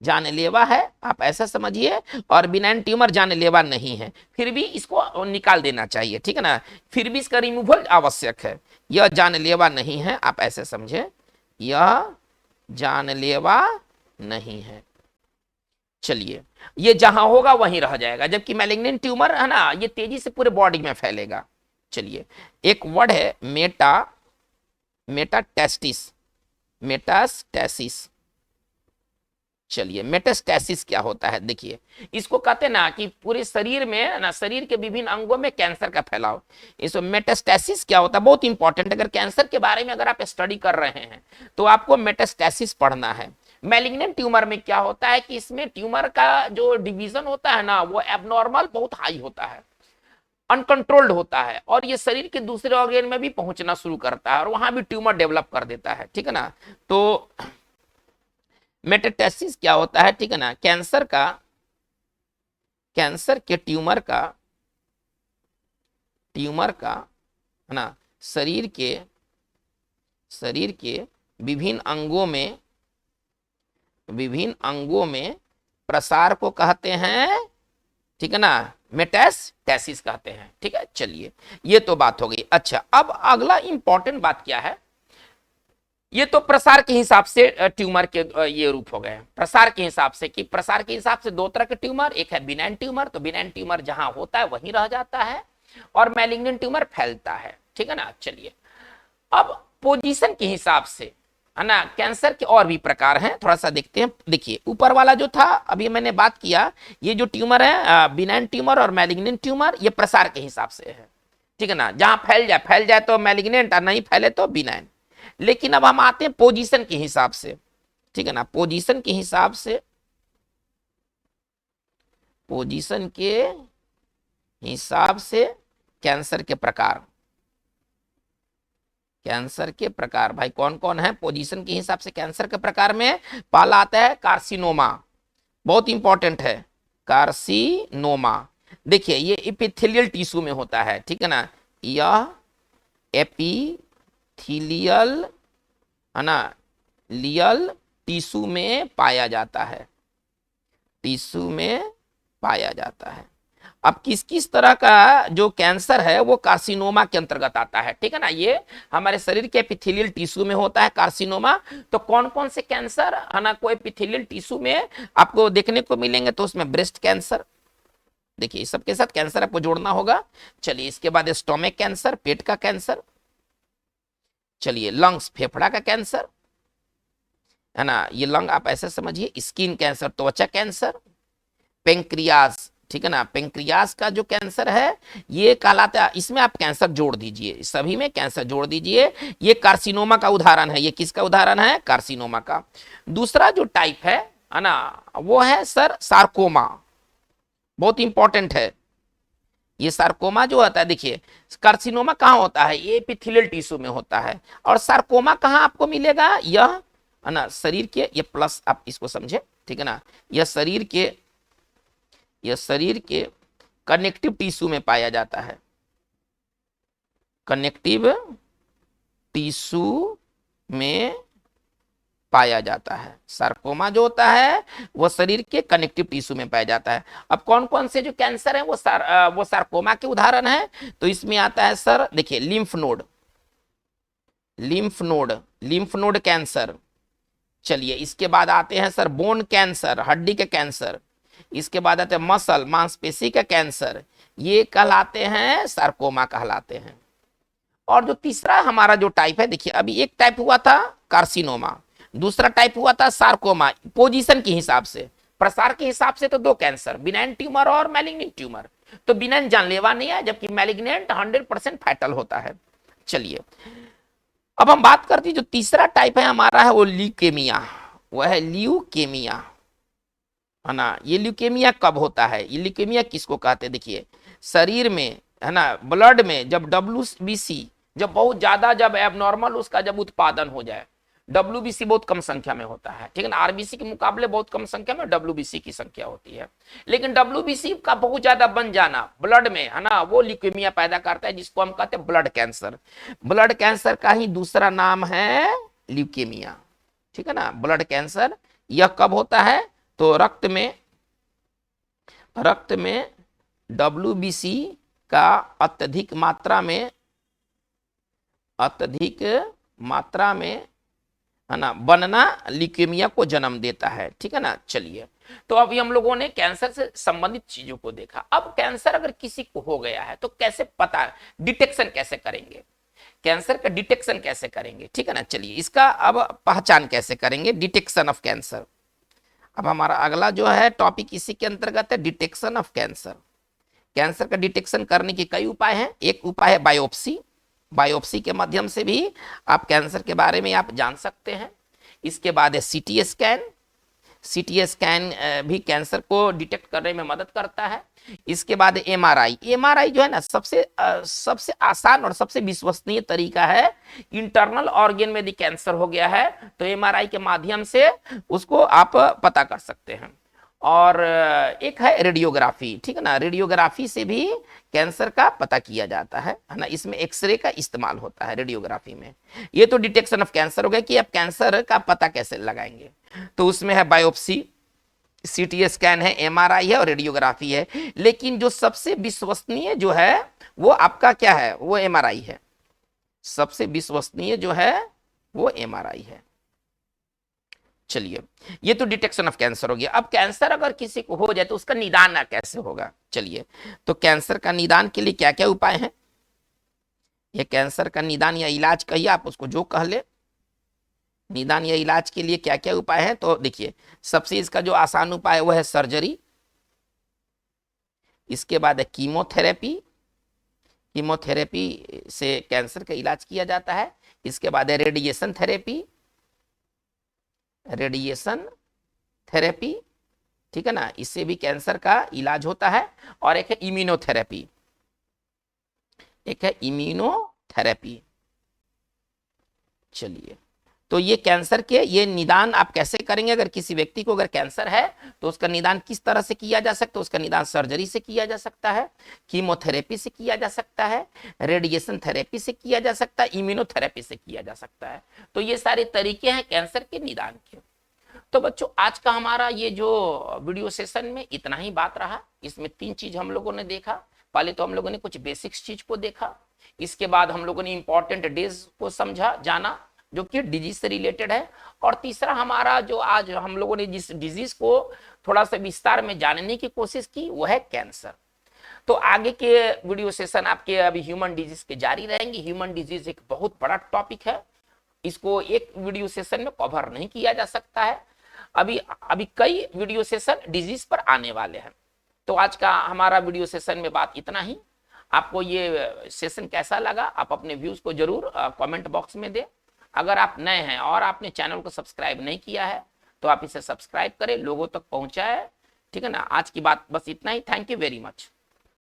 जानलेवा है, आप ऐसा समझिए। और बिनाइन ट्यूमर जानलेवा नहीं है, फिर भी इसको निकाल देना चाहिए, ठीक है ना, फिर भी इसका रिमूवल आवश्यक है। यह जानलेवा नहीं है, आप ऐसे समझे, यह जानलेवा नहीं है। चलिए ये जहां होगा वहीं रह जाएगा, जबकि मैलिग्नेंट ट्यूमर है ना ये तेजी से पूरे बॉडी में फैलेगा। चलिए एक वर्ड है मेटास्टेसिस। मेटास्टेसिस, चलिए मेटास्टेसिस क्या होता है? देखिए इसको कहते हैं ना कि पूरे शरीर में ना, शरीर के विभिन्न अंगों में कैंसर का फैलाव। इसको मेटास्टेसिस क्या होता है, बहुत इंपॉर्टेंट। अगर कैंसर के बारे में अगर आप स्टडी कर रहे हैं तो आपको मेटास्टेसिस पढ़ना है। मैलिग्नेंट ट्यूमर में क्या होता है कि इसमें ट्यूमर का जो डिवीजन होता है ना वो एबनॉर्मल बहुत हाई होता है, अनकंट्रोल्ड होता है और ये शरीर के दूसरे ऑर्गेन में भी पहुंचना शुरू करता है और वहां भी ट्यूमर डेवलप कर देता है, ठीक है ना। तो मेटास्टेसिस क्या होता है, ठीक है ना, कैंसर के ट्यूमर का है ना शरीर के विभिन्न अंगों में प्रसार को कहते हैं, ठीक है ना, मेटास्टेसिस कहते हैं, ठीक है। चलिए ये तो बात हो गई। अच्छा अब अगला इंपॉर्टेंट बात क्या है? ये तो प्रसार के हिसाब से ट्यूमर के ये रूप हो गए। प्रसार के हिसाब से कि प्रसार के हिसाब से दो तरह के ट्यूमर, एक है बिनाइन ट्यूमर, तो बिनाइन ट्यूमर जहां होता है वहीं रह जाता है और मैलिग्नेंट ट्यूमर फैलता है, ठीक है ना। चलिए अब पोजीशन के हिसाब से है ना कैंसर के और भी प्रकार हैं, थोड़ा सा देखते हैं। देखिए ऊपर वाला जो था अभी मैंने बात किया, ये जो ट्यूमर है बिनाइन ट्यूमर और मैलिग्नेंट ट्यूमर, ये प्रसार के हिसाब से है, ठीक है ना, जहां फैल जाए तो मैलिग्नेंट और नहीं फैले तो बिनाइन। लेकिन अब हम आते हैं पोजीशन के हिसाब से, ठीक है ना, पोजीशन के हिसाब से कैंसर के प्रकार भाई कौन कौन है पोजीशन के हिसाब से कैंसर के प्रकार में? पहला आता है कार्सिनोमा, बहुत इंपॉर्टेंट है, कार्सिनोमा। देखिए ये एपिथेलियल टिश्यू में होता है, ठीक है ना, यह एपिथेलियल है ना, लियल टिश्यू में पाया जाता है, टिश्यू में पाया जाता है। अब किस किस तरह का जो कैंसर है वो कार्सिनोमा के अंतर्गत आता है, ठीक है ना, ये हमारे शरीर के एपिथेलियल टिश्यू में होता है कार्सिनोमा। तो कौन कौन से कैंसर है ना कोई एपिथेलियल टिश्यू में आपको देखने को मिलेंगे, तो उसमें ब्रेस्ट कैंसर, देखिए इस सबके साथ कैंसर आपको जोड़ना होगा। चलिए इसके बाद स्टोमक कैंसर, पेट का कैंसर। चलिए लंग्स, फेफड़ा का कैंसर है ना, ये लंग आप ऐसे समझिए। स्किन कैंसर, त्वचा कैंसर। पेंक्रियास, ठीक है ना, पेंक्रियास का जो कैंसर है ये कहलाता है, इसमें आप कैंसर जोड़ दीजिए, सभी में कैंसर जोड़ दीजिए। ये कार्सिनोमा का उदाहरण है, ये किसका उदाहरण है, कार्सिनोमा का। दूसरा जो टाइप है ना वो है सर सार्कोमा, बहुत इंपॉर्टेंट है ये सार्कोमा जो होता है। देखिए कार्सिनोमा कहाँ होता है, ये एपिथेलियल टिश्यू में होता है, और सार्कोमा कहाँ आपको मिलेगा, यह है ना शरीर के, ये प्लस आप इसको समझे, ठीक है ना, यह शरीर के कनेक्टिव टिश्यू में पाया जाता है, कनेक्टिव टिश्यू में पाया जाता है। सार्कोमा जो होता है वो शरीर के कनेक्टिव टिश्यू में पाया जाता है। अब कौन कौन से जो कैंसर है वो सार्कोमा के उदाहरण है, तो इसमें आता है सर देखिए lymph node, lymph node cancer. चलिए इसके बाद आते हैं सर बोन कैंसर, हड्डी के कैंसर। इसके बाद आते हैं मसल, मांसपेशी का कैंसर, ये कहलाते हैं सार्कोमा कहलाते हैं। और जो तीसरा हमारा जो टाइप है, देखिए अभी एक टाइप हुआ था कार्सिनोमा, दूसरा टाइप हुआ था सार्कोमा। पोजीशन के हिसाब से, प्रसार के हिसाब से तो दो कैंसर, बिनाइन ट्यूमर और मैलिग्नेंट ट्यूमर। तो बिनाइन जानलेवा नहीं है, जबकि मैलिग्नेंट 100% फैटल होता है। चलिए अब हम बात करते हैं जो तीसरा टाइप है हमारा है वो ल्यूकेमिया, वह है ल्यूकेमिया है ना। ये ल्यूकेमिया कब होता है, ये ल्यूकेमिया किसको कहते हैं, देखिए शरीर में है ना, ब्लड में जब WBC जब बहुत ज्यादा, जब एबनॉर्मल उसका जब उत्पादन हो जाए, WBC बहुत कम संख्या में होता है, ठीक है ना, RBC के मुकाबले बहुत कम संख्या में WBC की संख्या होती है, लेकिन WBC का बहुत ज्यादा बन जाना ब्लड में है ना, वो ल्यूकेमिया पैदा करता है, जिसको हम कहते हैं ब्लड कैंसर। ब्लड कैंसर का ही दूसरा नाम है ल्यूकेमिया, ठीक है ना, ब्लड कैंसर। यह कब होता है, तो रक्त में WBC का अत्यधिक मात्रा में है ना बनना ल्यूकेमिया को जन्म देता है, ठीक है ना। चलिए तो अभी हम लोगों ने कैंसर से संबंधित चीजों को देखा। अब कैंसर अगर किसी को हो गया है तो कैसे पता, डिटेक्शन कैसे करेंगे, कैंसर का डिटेक्शन कैसे करेंगे, ठीक है ना। चलिए इसका अब पहचान कैसे करेंगे, डिटेक्शन ऑफ कैंसर। अब हमारा अगला जो है टॉपिक इसी के अंतर्गत है डिटेक्शन ऑफ कैंसर। कैंसर का डिटेक्शन करने के कई उपाय हैं। एक उपाय है बायोप्सी, बायोप्सी के माध्यम से भी आप कैंसर के बारे में आप जान सकते हैं। इसके बाद है सीटी स्कैन, सीटी स्कैन भी कैंसर को डिटेक्ट करने में मदद करता है। इसके बाद एमआरआई, एमआरआई जो है ना सबसे आसान और सबसे विश्वसनीय तरीका है। इंटरनल ऑर्गन में यदि कैंसर हो गया है तो एमआरआई के माध्यम से उसको आप पता कर सकते हैं। और एक है रेडियोग्राफी, ठीक है ना, रेडियोग्राफी से भी कैंसर का पता किया जाता है ना, इसमें एक्सरे का इस्तेमाल होता है रेडियोग्राफी में। ये तो डिटेक्शन ऑफ कैंसर हो गया कि आप कैंसर का पता कैसे लगाएंगे, तो उसमें है बायोप्सी, सीटी स्कैन है, एमआरआई है और रेडियोग्राफी है। लेकिन जो सबसे विश्वसनीय जो है वो आपका क्या है, वो एमआरआई है। सबसे विश्वसनीय जो है वो एमआरआई है। चलिए ये तो डिटेक्शन ऑफ कैंसर हो गया। अब कैंसर अगर किसी को हो जाए तो उसका निदान कैसे होगा। चलिए तो कैंसर का निदान के लिए क्या क्या उपाय हैं, ये कैंसर का निदान या इलाज कहिए आप उसको जो कह ले, निदान या इलाज के लिए क्या क्या उपाय है। तो देखिए सबसे इसका जो आसान उपाय है वो है सर्जरी। इसके बाद है कीमोथेरेपी, कीमोथेरेपी से कैंसर का इलाज किया जाता है। इसके बाद है रेडिएशन थेरेपी, रेडिएशन थेरेपी, ठीक है ना, इससे भी कैंसर का इलाज होता है। और एक है इम्यूनोथेरेपी, एक है इम्यूनोथेरेपी। चलिए तो ये कैंसर के ये निदान आप कैसे करेंगे? अगर किसी व्यक्ति को अगर कैंसर है तो उसका निदान किस तरह से किया जा सकता है? उसका निदान सर्जरी से किया जा सकता है, कीमोथेरेपी से किया जा सकता है, रेडिएशन थेरेपी से किया जा सकता है, इम्यूनोथेरेपी से किया जा सकता है। तो ये सारे तरीके हैं कैंसर के निदान के। तो बच्चों आज का हमारा ये जो वीडियो सेशन में इतना ही बात रहा। इसमें 3 चीज हम लोगों ने देखा। पहले तो हम लोगों ने कुछ बेसिक्स चीज को देखा, इसके बाद हम लोगों ने इंपॉर्टेंट डेज को समझा जाना जो कि डिजीज से रिलेटेड है, और तीसरा हमारा जो आज हम लोगों ने जिस डिजीज को थोड़ा सा विस्तार में जानने की कोशिश की वो है कैंसर। तो आगे के वीडियो सेशन आपके अभी ह्यूमन डिजीज के जारी रहेंगे। ह्यूमन डिजीज एक बहुत बड़ा टॉपिक है, इसको एक वीडियो सेशन में कवर नहीं किया जा सकता है। अभी अभी कई वीडियो सेशन डिजीज पर आने वाले हैं। तो आज का हमारा वीडियो सेशन में बात इतना ही। आपको ये सेशन कैसा लगा आप अपने व्यूज को जरूर कमेंट बॉक्स में दें। अगर आप नए हैं और आपने चैनल को सब्सक्राइब नहीं किया है तो आप इसे सब्सक्राइब करें, लोगों तक पहुंचाएं, ठीक है ना। आज की बात बस इतना ही। Thank you very much.